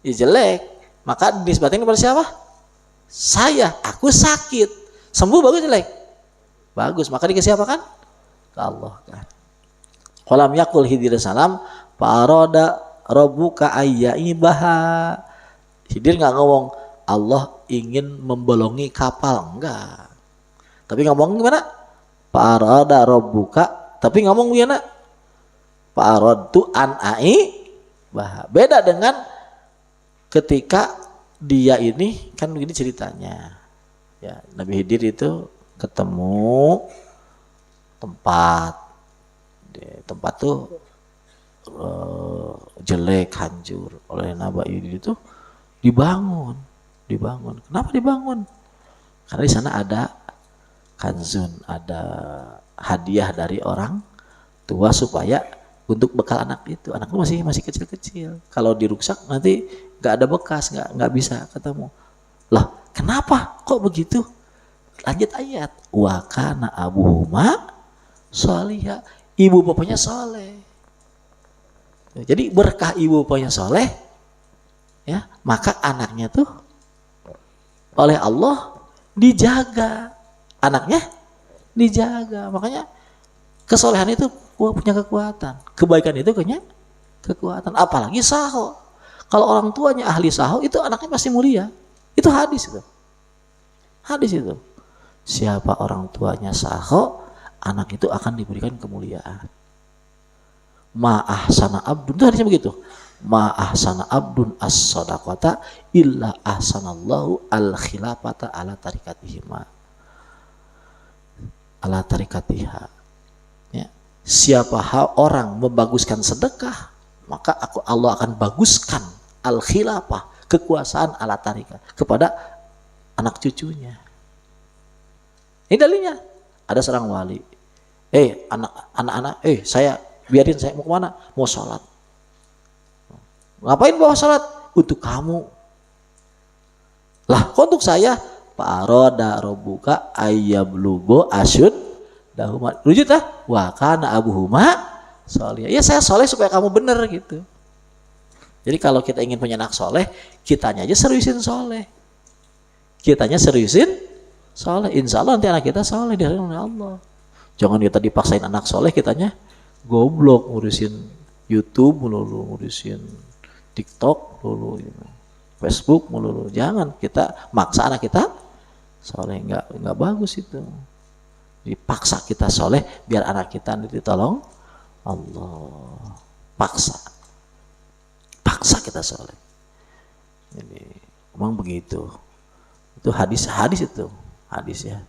[SPEAKER 1] Ya jelek. Maka dinisbatin kepada siapa? Saya, aku sakit. Sembuh bagus jelek? Bagus. Maka dikasih apa kan? Ke Allah kan. Falam yakul Khidir salam farada rabbuka ayyaibaha. Khidir nggak ngomong Allah ingin membolongi kapal, enggak. Tapi ngomong gimana? Farada rabbuka, tapi ngomong gimana? Faradtu an aibah. Beda dengan ketika dia ini kan begini ceritanya. Ya, Nabi Khidir itu ketemu tempat tuh jelek, hancur oleh Nabi Khidir itu dibangun. Kenapa dibangun? Karena di sana ada kanzun, ada hadiah dari orang tua supaya untuk bekal anak itu. Anak itu masih kecil-kecil. Kalau diruksak nanti nggak ada bekas, nggak bisa ketemu. Lah, kenapa? Kok begitu? Lanjut ayat. Wa kana abuhuma sholihah. Ibu bapaknya soleh. Jadi berkah ibu bapaknya soleh, ya, maka anaknya tuh oleh Allah dijaga. Anaknya dijaga. Makanya kesolehan itu punya kekuatan. Kebaikan itu punya kekuatan. Apalagi saho. Kalau orang tuanya ahli saho, itu anaknya pasti mulia. Itu hadis itu. Hadis itu. Siapa orang tuanya saho, anak itu akan diberikan kemuliaan. Ma'ahsana abdun, itu hadisnya begitu. Ma'ahsana abdun as-sadaqata illa ahsanallahu al-khilafata ala tarikatihima. Ala tarikatiha. Ya. Siapa orang membaguskan sedekah, maka Allah akan baguskan al-khilafah, kekuasaan ala tarikat kepada anak cucunya. Ini dalilnya. Ada seorang wali. Anak-anak, saya biarin, saya mau kemana? Mau sholat. Ngapain bawa sholat? Untuk kamu. Lah, kok untuk saya? Paroda robuka ayyablugo asyud dahuma. Rujut wa kana abuhuma sholih. Ya saya soleh supaya kamu bener gitu. Jadi kalau kita ingin punya anak soleh, kitanya aja seriusin soleh. Kitanya seriusin soleh. Insya Allah nanti anak kita soleh di hadapan Allah. Jangan kita dipaksain anak soleh, kitanya goblok ngurusin YouTube melulu, ngurusin TikTok melulu, Facebook melulu. Jangan kita maksa anak kita soleh, nggak bagus itu. Dipaksa kita soleh biar anak kita nanti ditolong Allah. Paksa kita soleh. Jadi emang begitu. Itu hadis itu hadis ya.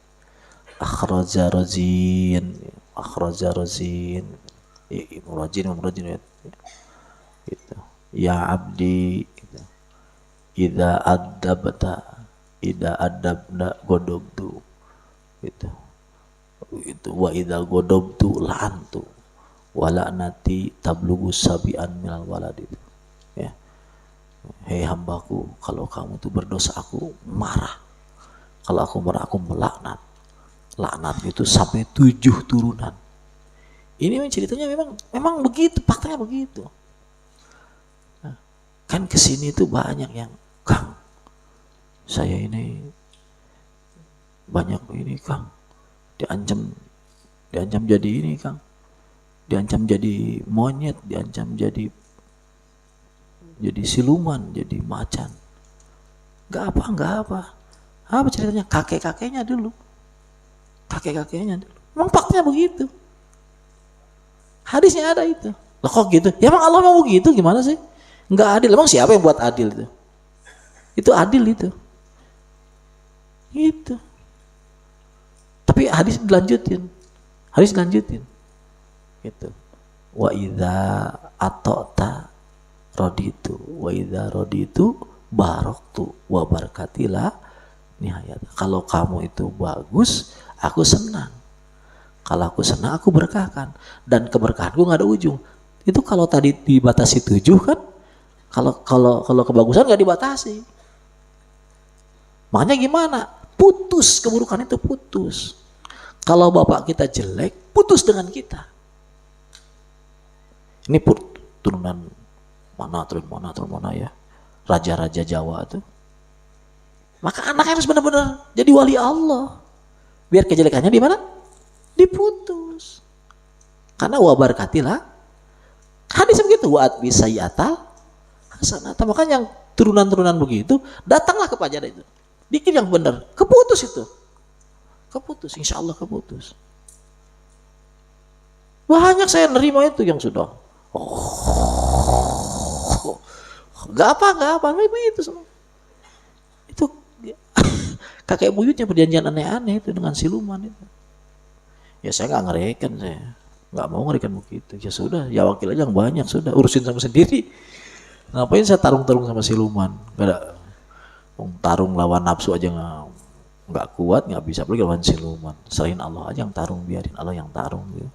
[SPEAKER 1] Akhraja razin imrajin gitu. Ya abdi gitu. Idza adabna godobtu gitu. Itu wa idza godobtu la'antu wala nati tablugu sabian minal walad itu. Ya. Hei hambaku, kalau kamu tuh berdosa aku marah. Kalau aku marah aku melaknat. Laknat itu sampai 7 turunan. Ini ceritanya memang begitu, faktanya begitu. Nah, kan kesini tuh banyak yang, Kang, saya ini banyak ini Kang, diancam jadi ini Kang, diancam jadi monyet, diancam jadi siluman, jadi macan. Gak apa. Apa ceritanya? Kakek-kakeknya dulu. Memang faktanya begitu. Hadisnya ada itu. Loh kok gitu? Ya emang Allah mau begitu, gimana sih? Enggak adil. Emang siapa yang buat adil itu? Itu adil itu. Gitu. Tapi hadis dilanjutin. Gitu. Wa idza ata'ta raditu wa idza raditu baraktu wa barakatilah nihayat. Kalau kamu itu bagus, aku senang. Kalau aku senang, aku berkahkan. Dan keberkahanku nggak ada ujung. Itu kalau tadi dibatasi 7 kan? Kalau kebagusan nggak dibatasi. Makanya gimana? Putus, keburukan itu putus. Kalau bapak kita jelek, putus dengan kita. Ini turunan mana ya? Raja-raja Jawa tuh. Maka anaknya harus benar-benar jadi wali Allah. Biar kejelekannya di mana? Diputus. Karena wabarakatilah Hadis begitu, wa'at bisa yatal hasanah. Makanya yang turunan-turunan begitu, datanglah kepada itu. Dikir yang benar, keputus itu. Keputus, insya Allah keputus. Banyak saya nerima itu yang sudah. Gak apa, begitu semua. Itu kakek buyutnya perjanjian aneh-aneh itu dengan siluman itu. Ya saya nggak ngerikan, saya nggak mau ngerikan begitu. Ya sudah, ya wakil aja yang banyak, sudah urusin sama sendiri. Ngapain saya tarung-tarung sama siluman? Gak ada. Tarung lawan nafsu aja nggak kuat, nggak bisa, apalagi lawan siluman. Selain Allah aja yang tarung, biarin Allah yang tarung. Gitu.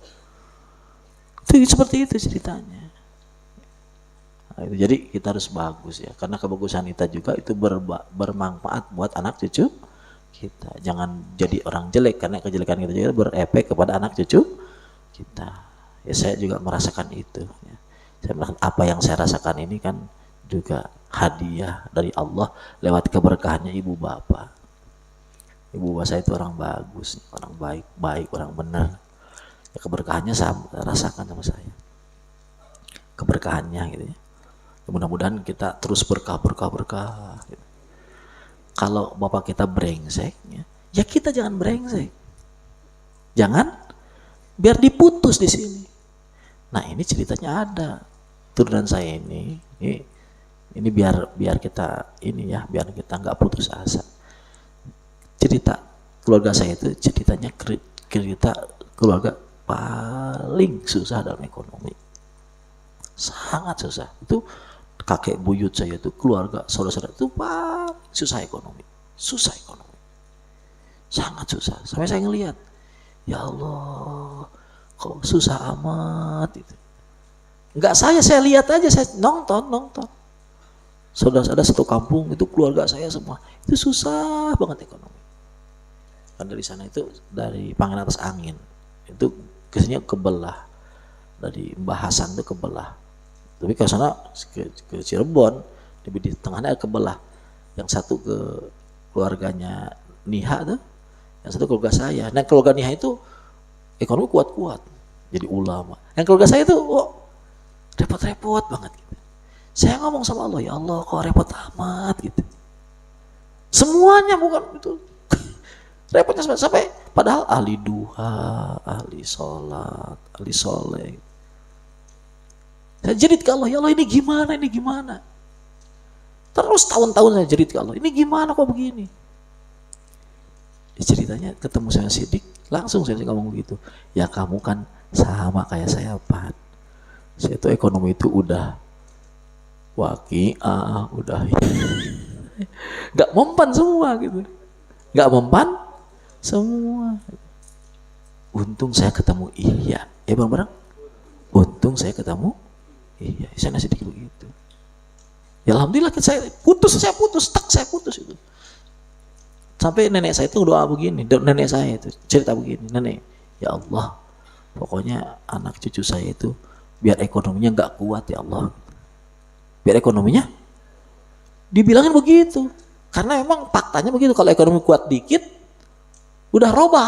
[SPEAKER 1] Itu seperti itu ceritanya. Nah, itu, jadi kita harus bagus ya, karena kebagusan kita juga itu bermanfaat buat anak cucu kita. Jangan jadi orang jelek, karena kejelekan kita juga berefek kepada anak cucu kita. Ya saya juga merasakan itu. Ya. Saya merasakan apa yang saya rasakan ini kan juga hadiah dari Allah lewat keberkahannya ibu bapak. Ibu bapak saya itu orang bagus, orang baik, orang benar. Ya, keberkahannya saya rasakan sama saya. Keberkahannya gitu ya. Mudah-mudahan kita terus berkah. Gitu. Kalau bapak kita brengsek, ya kita jangan brengsek. Jangan, biar diputus di sini. Nah ini ceritanya ada. Turunan saya ini biar kita ini ya, biar kita nggak putus asa. Cerita keluarga saya itu ceritanya cerita keluarga paling susah dalam ekonomi. Sangat susah. Itu kakek buyut saya itu, keluarga saudara-saudara itu paling susah ekonomi. Sangat susah. Sampai saya ngelihat, ya Allah, kok susah amat itu. Enggak saya lihat aja, saya nonton. Saudara-saudara satu kampung itu keluarga saya semua, itu susah banget ekonomi. Kan dari sana itu dari Pangeran Atas Angin itu kesini kebelah, dari Mbah Hasan itu kebelah. Tapi ke sana ke Cirebon, di tengahnya kebelah. Yang satu ke keluarganya Niha tuh, yang satu keluarga saya. Nah keluarga Niha itu ekonomi kuat-kuat, jadi ulama. Yang keluarga saya itu repot-repot banget. Gitu. Saya ngomong sama Allah, ya Allah kok repot amat gitu. Semuanya bukan itu. Repotnya sampai padahal ahli duha, ahli sholat, ahli soleh. Saya jerit ke Allah, ya Allah ini gimana? Terus tahun-tahun saya jerit ke Allah, ini gimana kok begini? Ceritanya ketemu sama Sidik, langsung saya ngomong begitu. Ya kamu kan sama kayak saya Pak. Saya itu ekonomi itu udah udah nggak mempan semua gitu. Nggak mempan semua. Untung saya ketemu Iya. Ya bareng-bareng. Untung saya ketemu Iya, saya nasi dikit begitu. Ya alhamdulillah saya putus itu. Sampai nenek saya itu doa begini, nenek saya itu cerita begini, nenek, ya Allah, pokoknya anak cucu saya itu biar ekonominya nggak kuat ya Allah. Biar ekonominya, dibilangin begitu. Karena emang faktanya begitu, kalau ekonomi kuat dikit, udah robah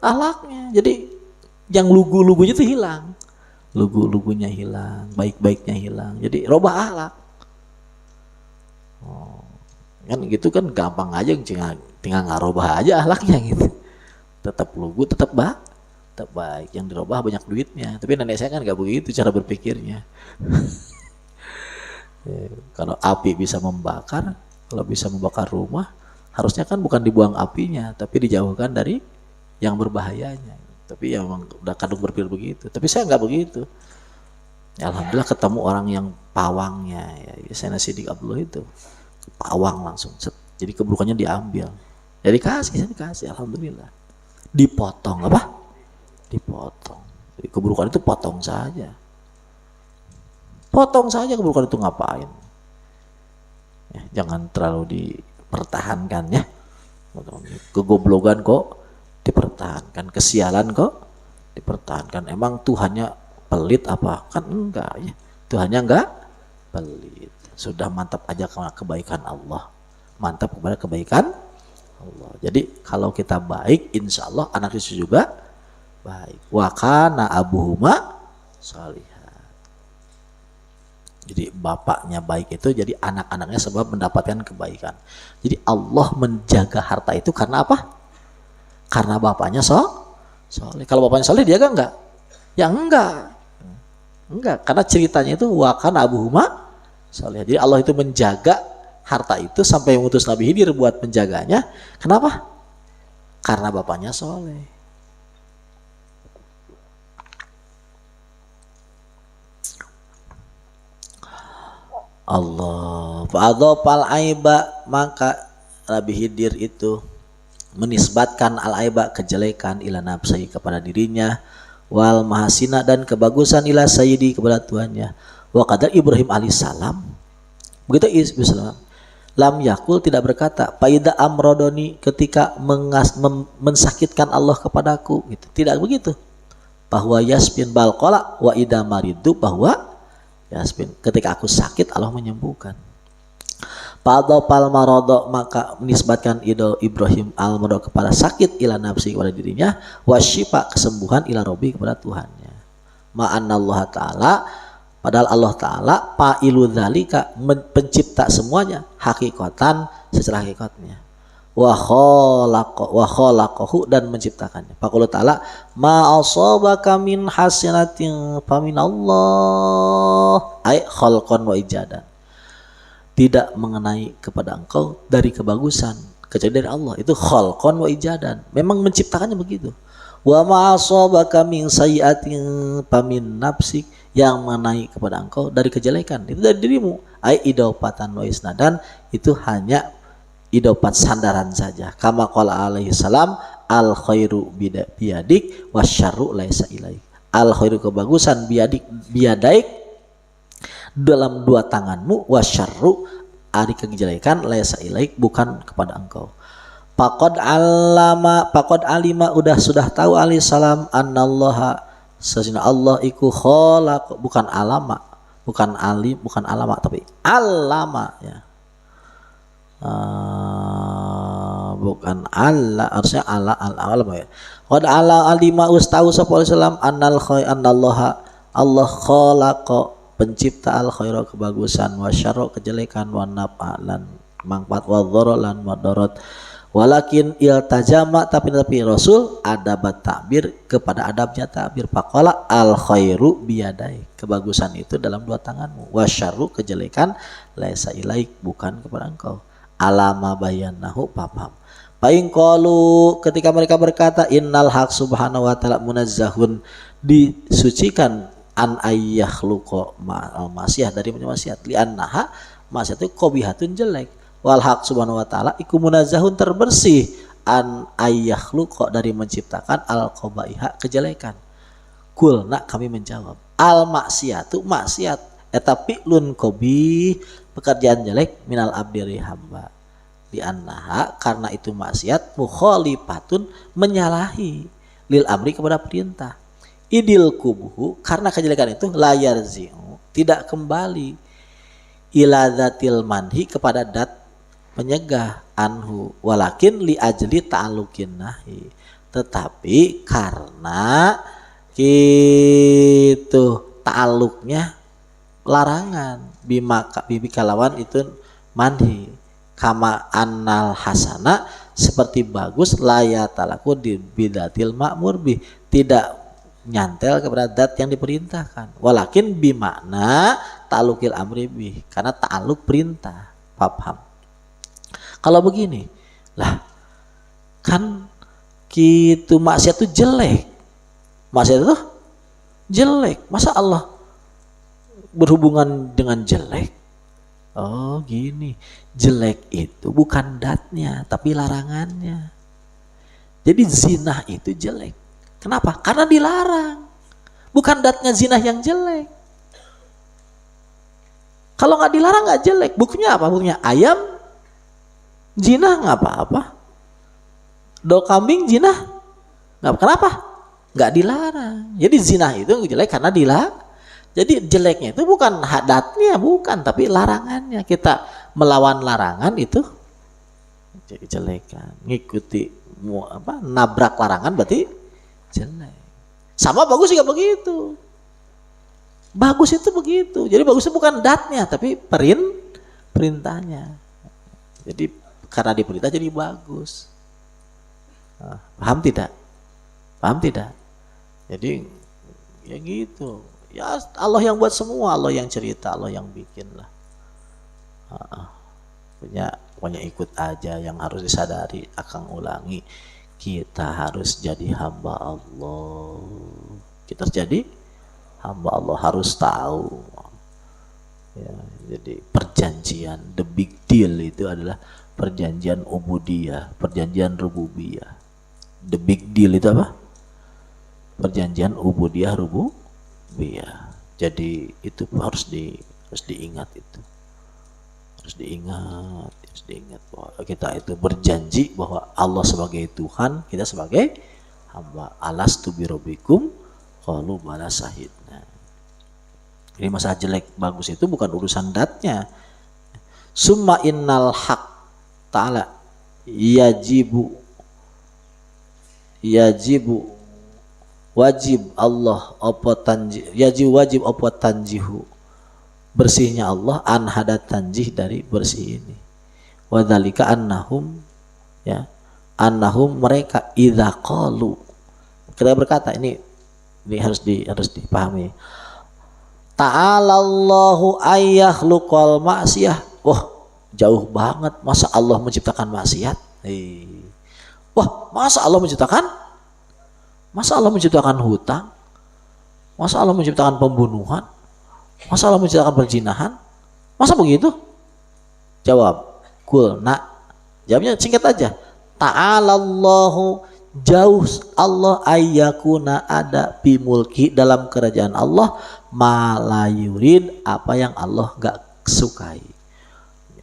[SPEAKER 1] ahlaknya. Jadi yang lugu-lugunya itu hilang, lugu-lugunya hilang, baik-baiknya hilang, jadi robah akhlak. Kan gitu kan gampang aja, tinggal nggak robah aja akhlaknya gitu. Tetap lugu, tetap baik, yang dirobah banyak duitnya. Tapi nenek saya kan nggak begitu cara berpikirnya. Kalau api bisa membakar, kalau bisa membakar rumah, harusnya kan bukan dibuang apinya, tapi dijauhkan dari yang berbahayanya. Tapi ya memang udah kadung berpikir begitu. Tapi saya nggak begitu. Ya, alhamdulillah ketemu orang yang pawangnya. Ya, saya Sidik Abdullah itu pawang langsung. Jadi keburukannya diambil. Jadi saya dikasih. Alhamdulillah. Dipotong apa? Dipotong. Jadi keburukan itu potong saja. Potong saja keburukan itu ngapain? Ya, jangan terlalu dipertahankan ya. Kegoblokan kok dipertahankan, kesialan kok dipertahankan. Emang Tuhannya pelit apa? Kan enggak ya. Tuhannya enggak pelit. Sudah mantap aja kepada kebaikan Allah. Mantap kepada kebaikan Allah. Jadi kalau kita baik, insya Allah anak cucu juga baik. Wa kana abuhuma sholihah. Jadi bapaknya baik itu jadi anak-anaknya sebab mendapatkan kebaikan. Jadi Allah menjaga harta itu karena apa? Karena bapaknya soleh. Kalau bapaknya soleh dia enggak? Ya enggak. Enggak, karena ceritanya itu wa kana abuhuma sholihah. Jadi Allah itu menjaga harta itu sampai mengutus Nabi Khidir buat menjaganya. Kenapa? Karena bapaknya soleh. Allah fa'adhofal aiba, maka Nabi Khidir itu menisbatkan al aiba kejelekan ila nafsi kepada dirinya, wal mahasina dan kebagusan ila sayyidi kepada tuannya. Wa qadar Ibrahim alaihissalam, begitu Islam lam yakul tidak berkata faida amrodoni ketika mensakitkan Allah kepadaku, gitu. Tidak begitu. Bahwa yasbin balqala wa ida maridu, bahwa yasbin ketika aku sakit Allah menyembuhkan. Fadhofal marodo, maka menisbatkan Ibrahim al marodo kepada sakit ila nafsi kepada dirinya, wasyifa kesembuhan ila robi kepada Tuhannya. Ma'anna Allah Ta'ala, padahal Allah Ta'ala fa'ilu dzalika, pencipta semuanya, hakikatan secara hakikatnya. Wa khalaqahu, dan menciptakannya. Faqala Ta'ala ma asabaka min hasanatin famin Allah, ay khalqan wa ijadan. Tidak mengenai kepada engkau dari kebagusan kecuali dari Allah, itu khalqan wa ijadan. Memang menciptakannya begitu. Wa ma asabaka min sayyi'atin famin nafsik, yang mengenai kepada engkau dari kejelekan itu dari dirimu. Ai idopatan wa isnadan, itu hanya idopat sandaran saja. Kama qala alaihi salam al khairu biyadik wasyarru laisa ilaik. Al khairu kebagusan biadaik dalam dua tanganmu, wasyarru ari kejelekan laisa ilaik bukan kepada engkau. Faqad alima sudah tahu alaihi salam annallaha sesungguhnya Allah iku khalaq, bukan alama, bukan alim, bukan alama tapi alama ya. Bukan Allah, harusnya Allah ya. Qad alima ustau sallallahu alaihi wasallam annallaha Allah khalaqa, pencipta al khaira kebagusan, wa syarra kejelekan, wa naf'alan manfaat, wa dharra lan madarat. Walakin iltajama, tapi Rasul adabat takbir kepada adabnya takbir. Faqala al khairu biyadai, kebagusan itu dalam dua tanganmu, wa syarru kejelekan laisa ilaik bukan kepada engkau. Alama bayanahu paham. Paing qalu, ketika mereka berkata innal haq subhanahu wa ta'ala munazzahun, disucikan an ayyakhluqa ma'al masyiyah, dari maksiat, li annaha maksiat itu qabihatun jelek, wal haq subhanahu wa ta'ala iku munazzahun terbersih an ayyakhluqa dari menciptakan al qabaiha kejelekan. Kul, nak kami menjawab al maksiatu maksiat eta fi'lun qabih, pekerjaan jelek, minal abdi hamba, di annaha karena itu maksiat, mukhalifatun menyalahi, lil amri kepada perintah, idil kubuhu karena kejelekan itu layar zi'u tidak kembali, ila dzatil manhi kepada dat penyegah, anhu walakin li ajli ta'alukin nahi, tetapi karena gitu ta'aluknya larangan, bibi kalawan itu manhi, kama annal hasana seperti bagus layatalaku di bidatil ma'mur bih, tidak nyantel kepada dat yang diperintahkan, walakin bimakna ta'alukil amri bih, karena ta'aluk perintah. Paham? Kalau begini lah kan gitu, maksiat itu jelek, maksiat itu jelek, masa Allah berhubungan dengan jelek? Oh gini, jelek itu bukan datnya tapi larangannya. Jadi zina itu jelek. Kenapa? Karena dilarang. Bukan datnya zina yang jelek. Kalau nggak dilarang nggak jelek. Buktinya apa? Buktinya ayam zina nggak apa-apa. Dol kambing zina nggak. Kenapa? Nggak dilarang. Jadi zina itu jelek karena dilarang. Jadi jeleknya itu bukan hadatnya, bukan, tapi larangannya. Kita melawan larangan itu jelekan. Ngikuti nabrak larangan berarti jelek. Sama bagus juga begitu. Bagus itu begitu. Jadi bagusnya bukan datnya tapi perintahnya. Jadi karena diperintah jadi bagus. Paham tidak? Paham tidak? Jadi ya gitu. Ya Allah yang buat semua, Allah yang cerita, Allah yang bikin lah. Pokoknya ikut aja. Yang harus disadari, Akang ulangi, kita harus jadi hamba Allah. Kita harus jadi hamba Allah, harus tahu. Ya, jadi perjanjian, the big deal itu adalah perjanjian ubudiyah, perjanjian rububiyah. The big deal itu apa? Perjanjian ubudiyah rububiyah. Jadi itu harus diingat itu. Harus diingat bahwa kita itu berjanji bahwa Allah sebagai Tuhan, kita sebagai hamba. Alastu birabbikum qalu bala syahidna. Jadi masalah jelek bagus itu bukan urusan datnya. Summa innal haq ta'ala yajibu wajib Allah apa tanjih, wajib apa tanjihu, bersihnya Allah an hadat tanjih dari bersih ini. Wadzalika annahum, ya, annahum mereka idza qalu, kita berkata ini harus dipahami. Ta'ala Allahu ayyakhluqal ma'siyah. Wah, jauh banget, masa Allah menciptakan maksiat? Wah, masa Allah menciptakan? Masa Allah menciptakan hutang? Masa Allah menciptakan pembunuhan? Masa Allah menciptakan perzinahan? Masa begitu? Jawab, nak. Jawabnya singkat aja. Ta'ala Allahu, jauh Allah ayyakuna ada fi mulki, dalam kerajaan Allah ma la yurid, apa yang Allah gak sukai.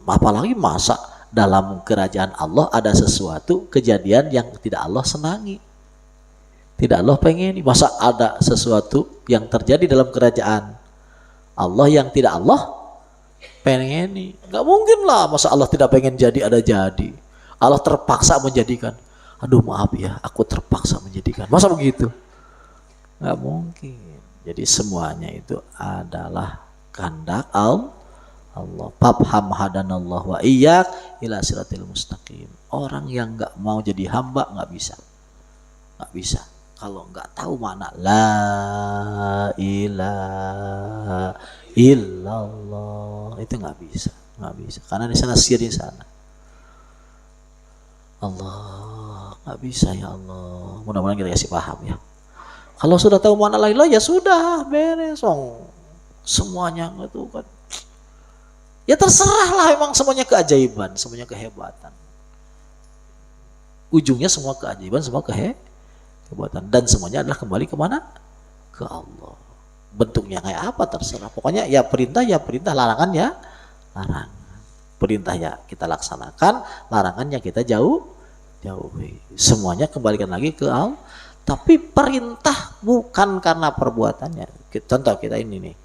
[SPEAKER 1] Apalagi masa dalam kerajaan Allah ada sesuatu kejadian yang tidak Allah senangi, tidak Allah pengen. Masa ada sesuatu yang terjadi dalam kerajaan Allah yang tidak Allah pengen? Nggak mungkin lah, masa Allah tidak pengen jadi ada jadi. Allah terpaksa menjadikan. Aduh maaf ya, aku terpaksa menjadikan. Masa begitu? Nggak mungkin. Jadi semuanya itu adalah kehendak Allah. Fafham hadanallah wa iyyak ila siratil mustaqim. Orang yang nggak mau jadi hamba nggak bisa. Kalau nggak tahu makna la ilaha illallah itu nggak bisa. Karena di sana syirik di sana. Allah nggak bisa ya Allah. Mudah-mudahan kita kasih paham ya. Kalau sudah tahu makna la ilaha ya sudah beres. Semuanya itu kan. Ya terserahlah, memang semuanya keajaiban, semuanya kehebatan. Ujungnya semua keajaiban, semua kehebatan. Dan semuanya adalah kembali kemana? Ke Allah. Bentuknya kayak apa terserah. Pokoknya ya perintah, larangan ya larangan. Perintah ya kita laksanakan, larangannya kita jauhi. Semuanya kembalikan lagi ke Allah. Tapi perintah bukan karena perbuatannya. Contoh kita ini nih,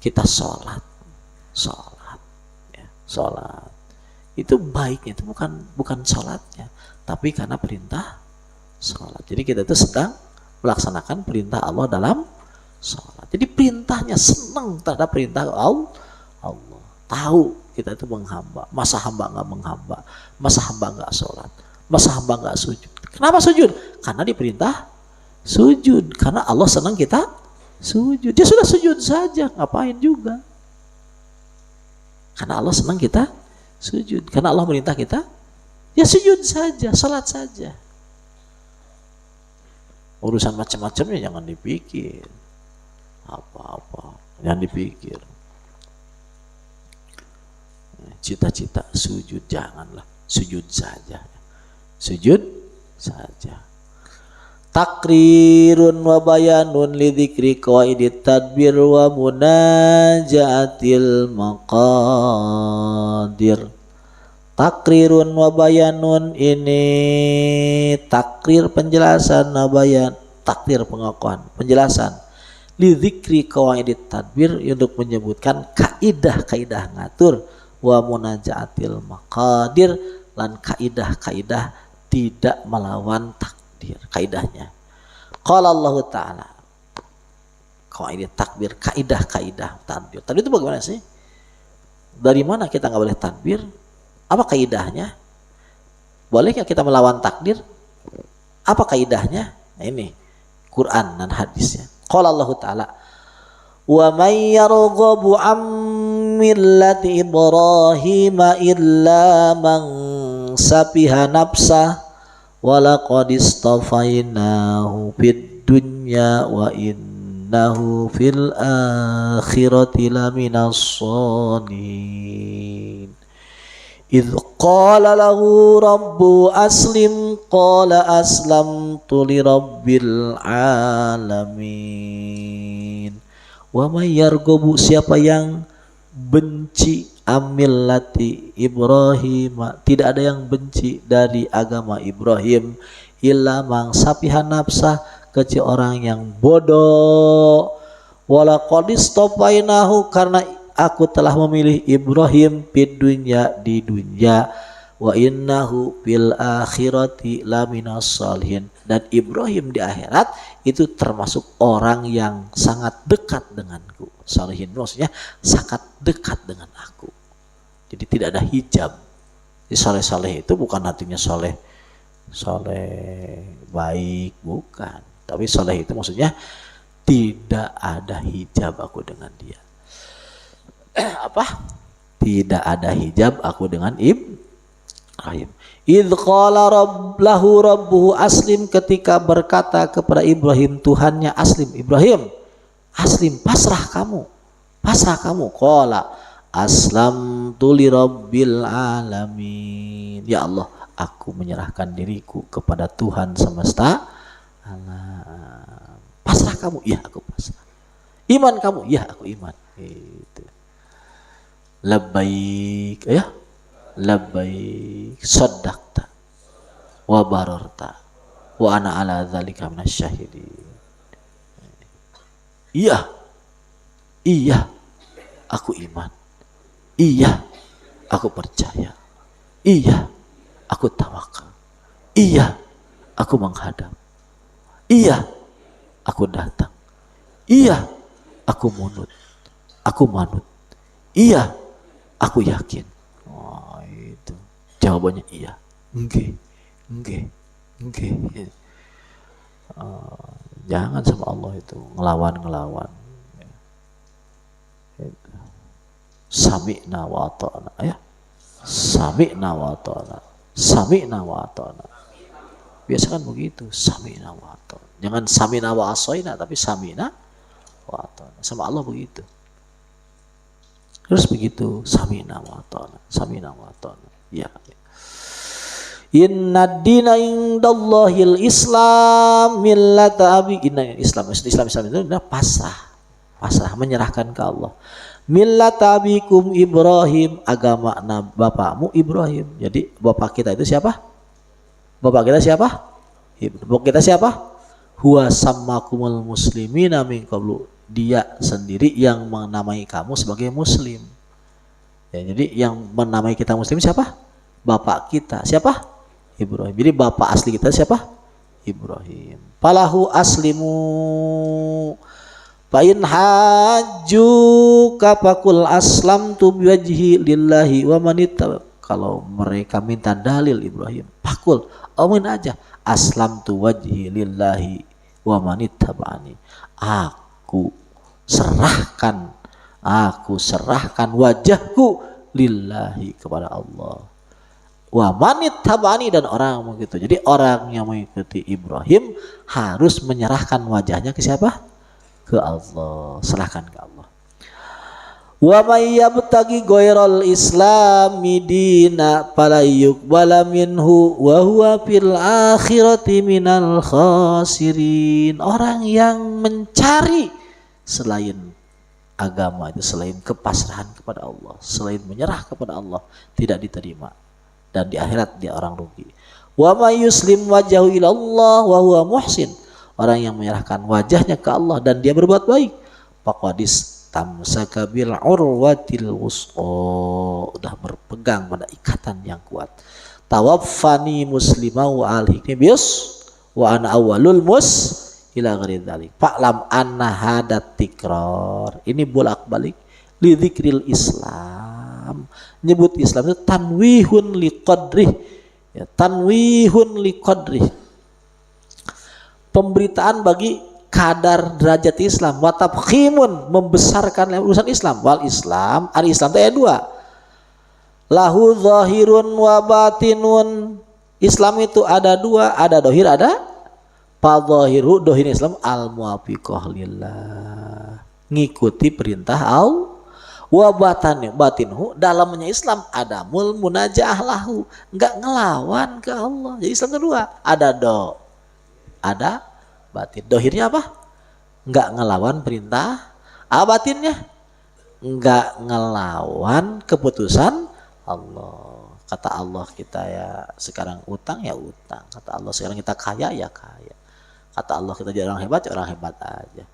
[SPEAKER 1] kita sholat. Itu baiknya itu bukan sholatnya, tapi karena perintah sholat. Jadi kita itu sedang melaksanakan perintah Allah dalam sholat. Jadi perintahnya, senang terhadap perintah Allah. Tahu kita itu menghamba. Masa hamba nggak menghamba? Masa hamba nggak sholat? Masa hamba nggak sujud? Kenapa sujud? Karena diperintah sujud. Karena Allah senang kita sujud. Dia sudah sujud saja, ngapain juga? Karena Allah senang kita sujud. Karena Allah merintah kita, ya sujud saja, salat saja. Urusan macam-macamnya jangan dipikir. Apa-apa, jangan dipikir. Cita-cita sujud janganlah, sujud saja. Sujud saja. Takrirun wa bayanun li dzikri qawaidit tadbir wa munajaatil maqadir. Takrirun wa bayanun, ini takrir penjelasan, bayan takrir pengakuan, penjelasan. Li dzikri qawaidit tadbir, untuk menyebutkan kaidah-kaidah ngatur, wa munajaatil maqadir, lan kaidah-kaidah tidak melawan takdir. Kaidahnya qala Allah Ta'ala, qawaid takbir, kaidah-kaidah takbir. Tadi itu bagaimana sih? Dari mana kita nggak boleh takbir? Apa kaidahnya? Bolehkah kita melawan takdir? Apa kaidahnya? Nah ini Quran dan hadisnya. Qala Allah Ta'ala, wa may yarghabu am millati Ibrahim illa man safiha nafsah wa laqad istafainahu fid dunya wa innahu fil akhirati laminas shalihin. Idh qala lahu rabbu aslim qala aslamtu li rabbil alamin. Wa may yarghabu, siapa yang benci amillati Ibrahim, tidak ada yang benci dari agama Ibrahim, illa mang safiha nafsah, kecuali orang yang bodoh. Wala qad istafainahu, karena aku telah memilih Ibrahim fid dunya, di dunia, wa innahu fil akhirati laminas shalihin, dan Ibrahim di akhirat itu termasuk orang yang sangat dekat denganku. Shalihin maksudnya sangat dekat dengan aku. Jadi tidak ada hijab. Jadi soleh-soleh itu bukan artinya soleh baik, bukan. Tapi soleh itu maksudnya tidak ada hijab aku dengan dia. Apa? Tidak ada hijab aku dengan Ibrahim. Idh qala lahu rabbuhu aslim, ketika berkata kepada Ibrahim Tuhannya, aslim Ibrahim, aslim, pasrah kamu. Qala aslamtu li rabbil alamin. Ya Allah, aku menyerahkan diriku kepada Tuhan semesta alam. Pasrah kamu? Ya, aku pasrah. Iman kamu? Ya, aku iman. Itu. Labbaik, ya. Labbaik, saddaqta wa bararta wa ana ala dzalika minasyahidin. Iya, aku iman. Iya, aku percaya. Iya, aku tawakal. Iya, aku menghadap. Iya, aku datang. Iya, aku munut. Aku manut. Iya, aku yakin. Oh, itu jawabannya iya. Enggak. Jangan sama Allah itu ngelawan. Sami'na wa ata'na, ya. Sami'na wa ata'na. Biasa kan begitu, sami'na wa ata'na. Jangan sami'na wa asoina, tapi sami'na wa ata'na. Sama Allah begitu. Terus begitu, sami'na wa ata'na. Ya. Inna dina indallahil Islam millata abi. Islam itu adalah pasrah, menyerahkan ke Allah. Millata abikum Ibrahim, agama bapakmu Ibrahim. Jadi bapak kita itu siapa? Bapak kita siapa? Huwa sammakumul muslimina min qablu. Dia sendiri yang menamai kamu sebagai muslim. Ya, jadi yang menamai kita muslim siapa? Bapak kita. Siapa? Ibrahim. Jadi bapak asli kita siapa? Ibrahim. Falahu aslimu fa in hajjuka faqul aslamtu biwajhi lillahi wa manittab. Kalau mereka minta dalil Ibrahim, fakul, amin aja, aslamtu wajhi lillahi wa manittabani. Aku serahkan wajahku lillahi, kepada Allah. Wa manittabani, dan orang begitu. Jadi orang yang mengikuti Ibrahim harus menyerahkan wajahnya ke siapa? Ke Allah, serahkan ke Allah. Wa may yabtaghi ghairal islami dina fala yuqbala minhu wa huwa fil akhirati minal khasirin. Orang yang mencari selain agama itu, selain kepasrahan kepada Allah, selain menyerah kepada Allah, tidak diterima, dan di akhirat dia orang rugi. Wa may yuslim wajhahu ila Allah wa huwa muhsin. Orang yang menyerahkan wajahnya ke Allah dan dia berbuat baik, faqadis tamsaka bil urwatil wusqa, udah berpegang pada ikatan yang kuat. Tawaffani muslimau alhikni bis wa ana awwalul ila ghairi dzalik. Fa'lam anna hadat tikrar. Ini bolak-balik li dzikril Islam. Nyebut Islam itu tanwihun liqadrih. Ya, tanwihun liqadrih. Pemberitaan bagi kadar derajat Islam. Wa tabkhimun, membesarkan urusan Islam. Wal Islam, al Islam itu ayat 2. Lahu zahirun wa batinun. Islam itu ada 2, ada dohir, ada fadzahiru. Dohir Islam al muwafiqah lillah, ngikuti perintah Allah. Wa batinhu, dalamnya Islam ada mul munajaah lahu, enggak ngelawan ke Allah. Jadi Islam itu 2, ada ada batin. Dohirnya apa? Enggak ngelawan perintah. Batinnya enggak ngelawan keputusan Allah. Kata Allah kita ya sekarang utang ya utang. Kata Allah sekarang kita kaya ya kaya. Kata Allah kita jadi orang hebat ya orang hebat aja.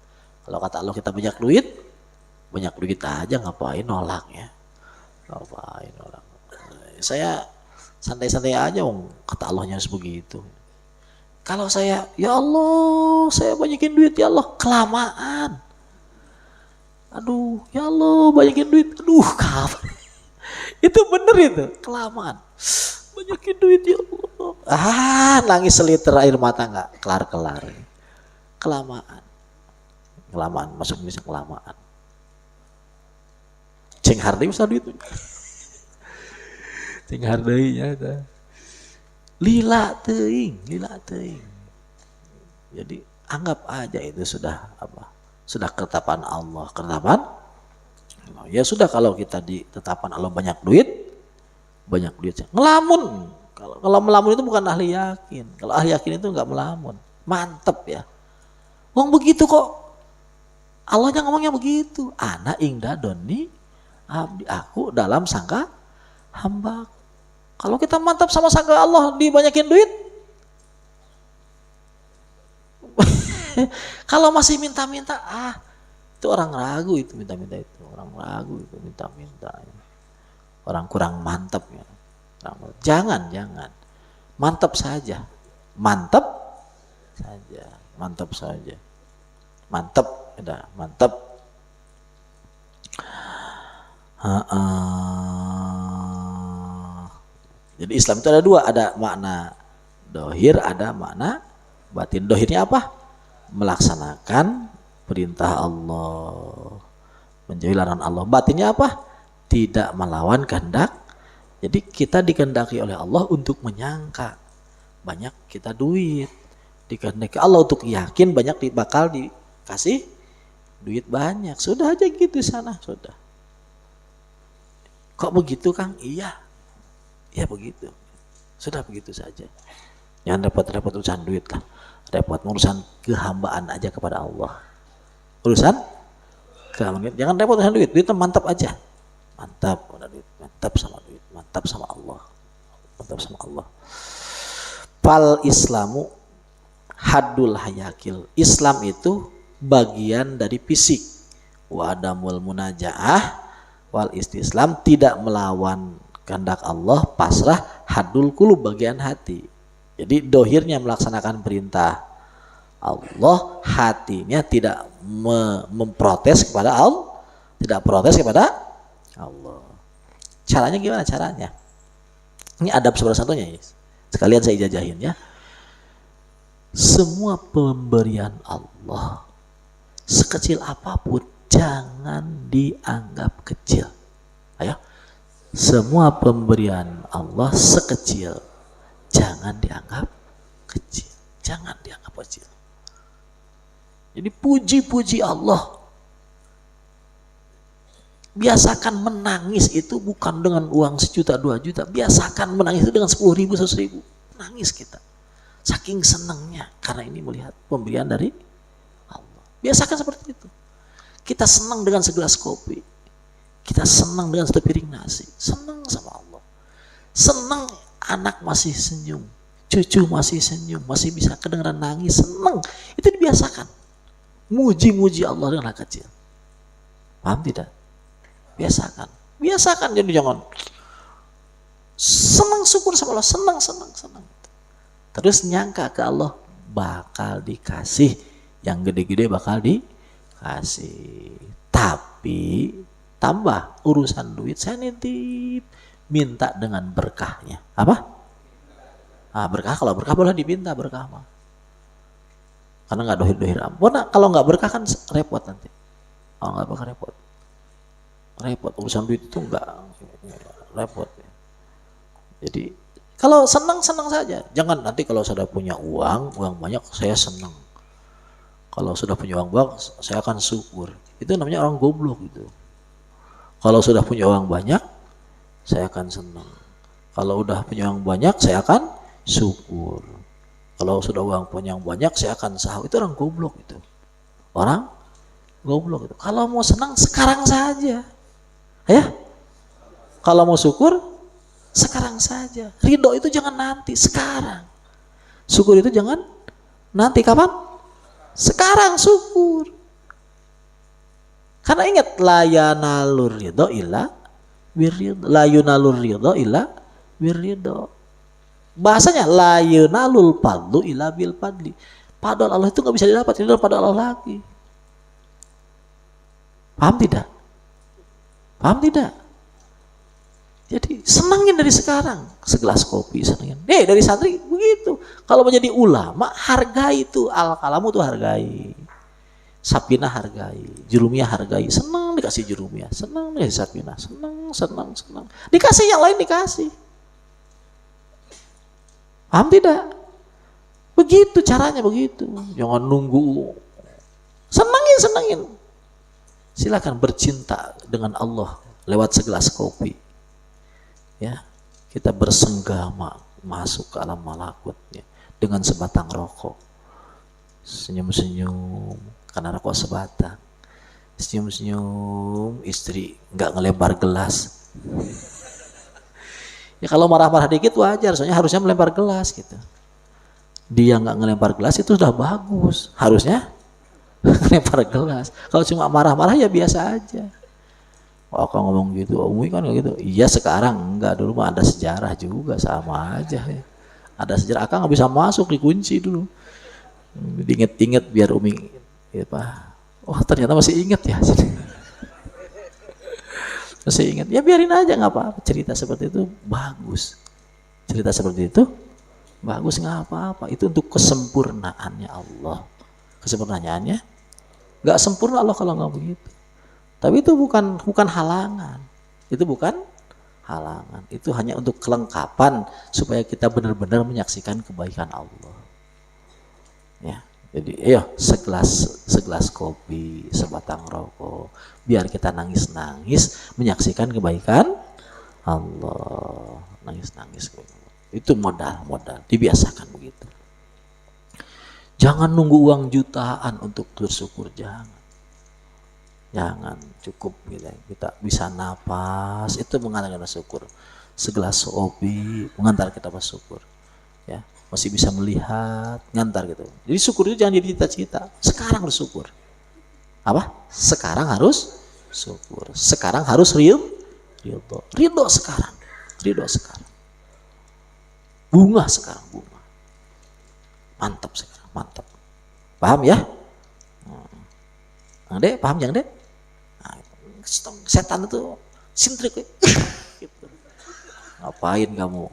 [SPEAKER 1] Kalau kata Allah kita banyak duit aja, ngapain nolak ya? Ngapain nolak? Saya santai-santai aja, kata Allahnya harus begitu. Kalau saya, ya Allah, saya banyakin duit, ya Allah, kelamaan. Aduh, ya Allah, banyakin duit, aduh, kapan? Itu bener itu, kelamaan. Banyakin duit, ya Allah. Nangis seliter air mata nggak kelar-kelar. Kelamaan, masuk Indonesia kelamaan. Ceng hardai usah duit. Ceng hardainya dah. Lila teuing. Jadi anggap aja itu sudah apa? Sudah ketetapan Allah. Ketetapan? Ya sudah, kalau kita di tetapan Allah banyak duit. Ngelamun. Kalau melamun itu bukan ahli yakin. Kalau ahli yakin itu enggak melamun. Mantep ya. Wong begitu kok. Allahnya ngomongnya begitu. Ana ingda doni abdi, aku dalam sangka hamba. Kalau kita mantap sama sangka Allah dibanyakin duit, kalau masih minta-minta, itu orang ragu, itu minta-minta, itu orang ragu, itu minta-minta, orang kurang mantap ya. Jangan mantap saja, mantap udah mantap. Jadi Islam itu ada 2, ada makna dohir, ada makna batin. Dohirnya apa? Melaksanakan perintah Allah, menjauhi larangan Allah. Batinnya apa? Tidak melawan kehendak. Jadi kita dikehendaki oleh Allah untuk menyangka banyak kita duit, dikehendaki Allah untuk yakin banyak bakal dikasih duit banyak. Sudah aja gitu sana, sudah. Kok begitu Kang? Iya begitu. Sudah begitu saja. Jangan repot-repot urusan duit lah. Repot urusan kehambaan aja kepada Allah. Urusan kehambaan. Jangan repot urusan duit. Duitnya mantap aja. Mantap sama duit. Mantap sama Allah. Fal Islamu haddul hayakil. Islam itu bagian dari fisik. Wa adamul munajaah wal istislam, tidak melawan kehendak Allah, pasrah, hadul qulub, bagian hati. Jadi dohirnya melaksanakan perintah Allah, hatinya tidak memprotes kepada Allah, tidak protes kepada Allah. Caranya gimana caranya? Ini adab salah satunya ya. Sekalian saya jajahin ya. Semua pemberian Allah sekecil apapun jangan dianggap kecil. Ayo, semua pemberian Allah sekecil jangan dianggap kecil. Jadi puji-puji Allah. Biasakan menangis itu bukan dengan uang 1 juta 2 juta. Biasakan menangis itu dengan 10.000 100.000. Nangis kita. Saking senangnya karena ini melihat pemberian dari Allah. Biasakan seperti itu. Kita senang dengan segelas kopi. Kita senang dengan satu piring nasi. Senang sama Allah. Senang anak masih senyum. Cucu masih senyum. Masih bisa kedengaran nangis. Senang. Itu dibiasakan. Muji-muji Allah dengan hal kecil. Paham tidak? Biasakan. Jadi jangan senang, syukur sama Allah. Senang. Terus nyangka ke Allah bakal dikasih Yang gede-gede bakal dikasih. Tapi tambah urusan duit saya nitip, minta dengan berkahnya. Apa? Berkah, kalau berkah boleh dipinta berkah mah. Karena nggak dohir-dohir ampun. Nah, kalau nggak berkah kan repot nanti. Kalau nggak berkah repot. Repot urusan duit itu nggak repot. Jadi kalau senang saja. Jangan nanti kalau sudah punya uang banyak saya senang. Kalau sudah punya uang banyak saya akan syukur. Itu namanya orang goblok gitu. Kalau sudah punya uang banyak saya akan senang. Kalau udah punya uang banyak saya akan syukur. Kalau sudah uang punya yang banyak saya akan sahur. Itu orang goblok itu. Orang goblok itu. Kalau mau senang sekarang saja. Ya. Kalau mau syukur sekarang saja. Ridho itu jangan nanti, sekarang. Syukur itu jangan nanti, kapan? Sekarang syukur. Karena ingat, la yanalur ridho illa birridho. La yunalur ridho illa birridho. Bahasanya la yunalul fadlu illa bil fadli. Padahal Allah itu nggak bisa didapat, tidak pada Allah lagi. Paham tidak? Paham tidak? Jadi senangin dari sekarang, segelas kopi senangin. Dari santri begitu. Kalau menjadi ulama, hargai itu, al-kalamu tuh hargai. Sapinah hargai, jurumiyah hargai. Senang dikasih jurumiyah, senang dikasih sapinah, senang. Dikasih yang lain dikasih. Paham tidak? Begitu caranya, begitu. Jangan nunggu. Senangin. Silakan bercinta dengan Allah lewat segelas kopi. Ya, kita bersenggama masuk ke alam malakutnya dengan sebatang rokok. Senyum-senyum karena rokok sebatang. Senyum-senyum, istri nggak ngelempar gelas. Ya kalau marah-marah dikit wajar, soalnya harusnya melempar gelas gitu. Dia nggak ngelempar gelas itu sudah bagus, harusnya ngelempar gelas. Kalau cuma marah-marah ya biasa aja. Wah, kalau ngomong gitu, Umi kan gitu. Iya sekarang enggak, dulu mah ada sejarah juga, sama aja ya. Ada sejarah, Akang nggak bisa masuk, dikunci dulu. Diinget-inget biar Umi, ya Pak. Oh ternyata masih inget ya. Masih inget, ya biarin aja nggak apa-apa. Cerita seperti itu bagus. Cerita seperti itu bagus, nggak apa-apa. Itu untuk kesempurnaannya Allah. Kesempurnaannya nggak sempurna Allah kalau nggak begitu. Tapi itu bukan halangan. Itu bukan halangan. Itu hanya untuk kelengkapan supaya kita benar-benar menyaksikan kebaikan Allah. Ya. Jadi, segelas kopi, sebatang rokok, biar kita nangis-nangis menyaksikan kebaikan Allah. Nangis-nangis. Itu modal, dibiasakan begitu. Jangan nunggu uang jutaan untuk bersyukur, jangan cukup gitu. Kita bisa napas itu mengantarkan syukur. Segelas kopi mengantar kita bersyukur. Ya, masih bisa melihat, ngantar gitu. Jadi syukur itu jangan jadi cita-cita. Sekarang bersyukur. Apa? Sekarang harus syukur. Sekarang harus ridho sekarang. Ridho sekarang. Bunga sekarang, bunga. Mantap sekarang, mantap. Paham ya? Dek, paham jangan Dek? Setan itu sintrik gitu. Ngapain kamu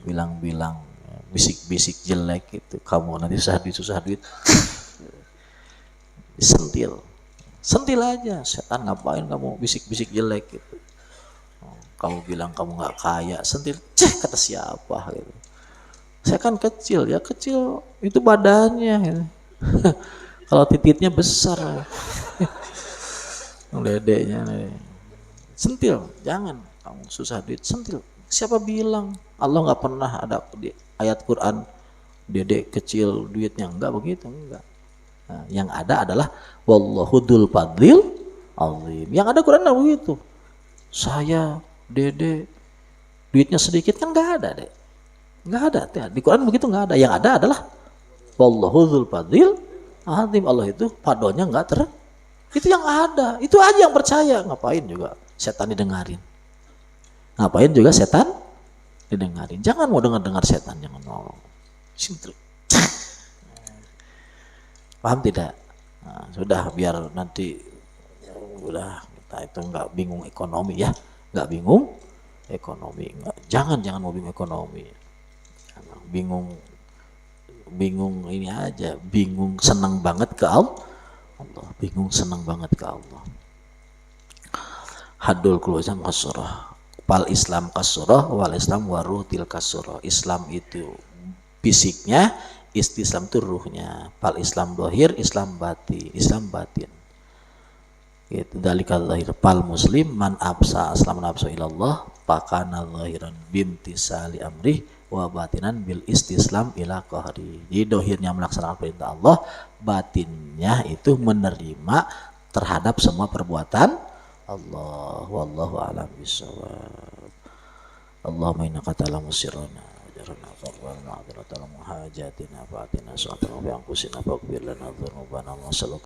[SPEAKER 1] bilang-bilang bisik-bisik jelek gitu, kamu nanti susah duit sentil aja. Setan, ngapain kamu bisik-bisik jelek gitu, kamu bilang kamu nggak kaya, sentil, kata siapa gitu. Saya kan kecil itu badannya gitu. Kalau titiknya besar dedeknya sentil, jangan kamu susah duit sentil. Siapa bilang? Allah nggak pernah ada di ayat Quran dedek kecil duitnya, enggak begitu, enggak. Nah, yang ada adalah wallahu dzul fadlil azim. Yang ada Quran enggak begitu. Saya dedek duitnya sedikit, kan enggak ada, Dek. Enggak ada. Di Quran begitu enggak ada. Yang ada adalah wallahu dzul fadlil azim. Allah itu padonya enggak itu yang ada, itu aja yang percaya. Ngapain juga setan didengarin? Ngapain juga setan didengarin? Jangan mau dengar setan, jangan mau. Paham tidak? Nah, sudah biar nanti udah kita itu nggak bingung ekonomi ya, nggak bingung ekonomi, nggak, jangan mau bingung ekonomi, jangan bingung ini aja, bingung senang banget ke Allah, bingung senang banget ke Allah. Hadul kuluzam kasurah, pal Islam kasurah, wal Islam warutil kasurah. Islam itu fisiknya, Islam itu ruhnya. Pal Islam dohir, Islam batin, Islam batin. Gitu. Dalika zahir pal muslim man absa aslam nafsu ilallah pakana zahiran bimtisali amrih wa batinan bil istislam ila qahri. Jadi dohirnya melaksanakan perintah Allah, batinnya itu menerima terhadap semua perbuatan Allah. Wallahu a'lam bishawab. Allahumma innaka ta'lamu sirrana wa jarana faqbalna 'adratal muhajatina fa'atina su'atana wa anfusina faghfir lana dzunubana wa sallallahu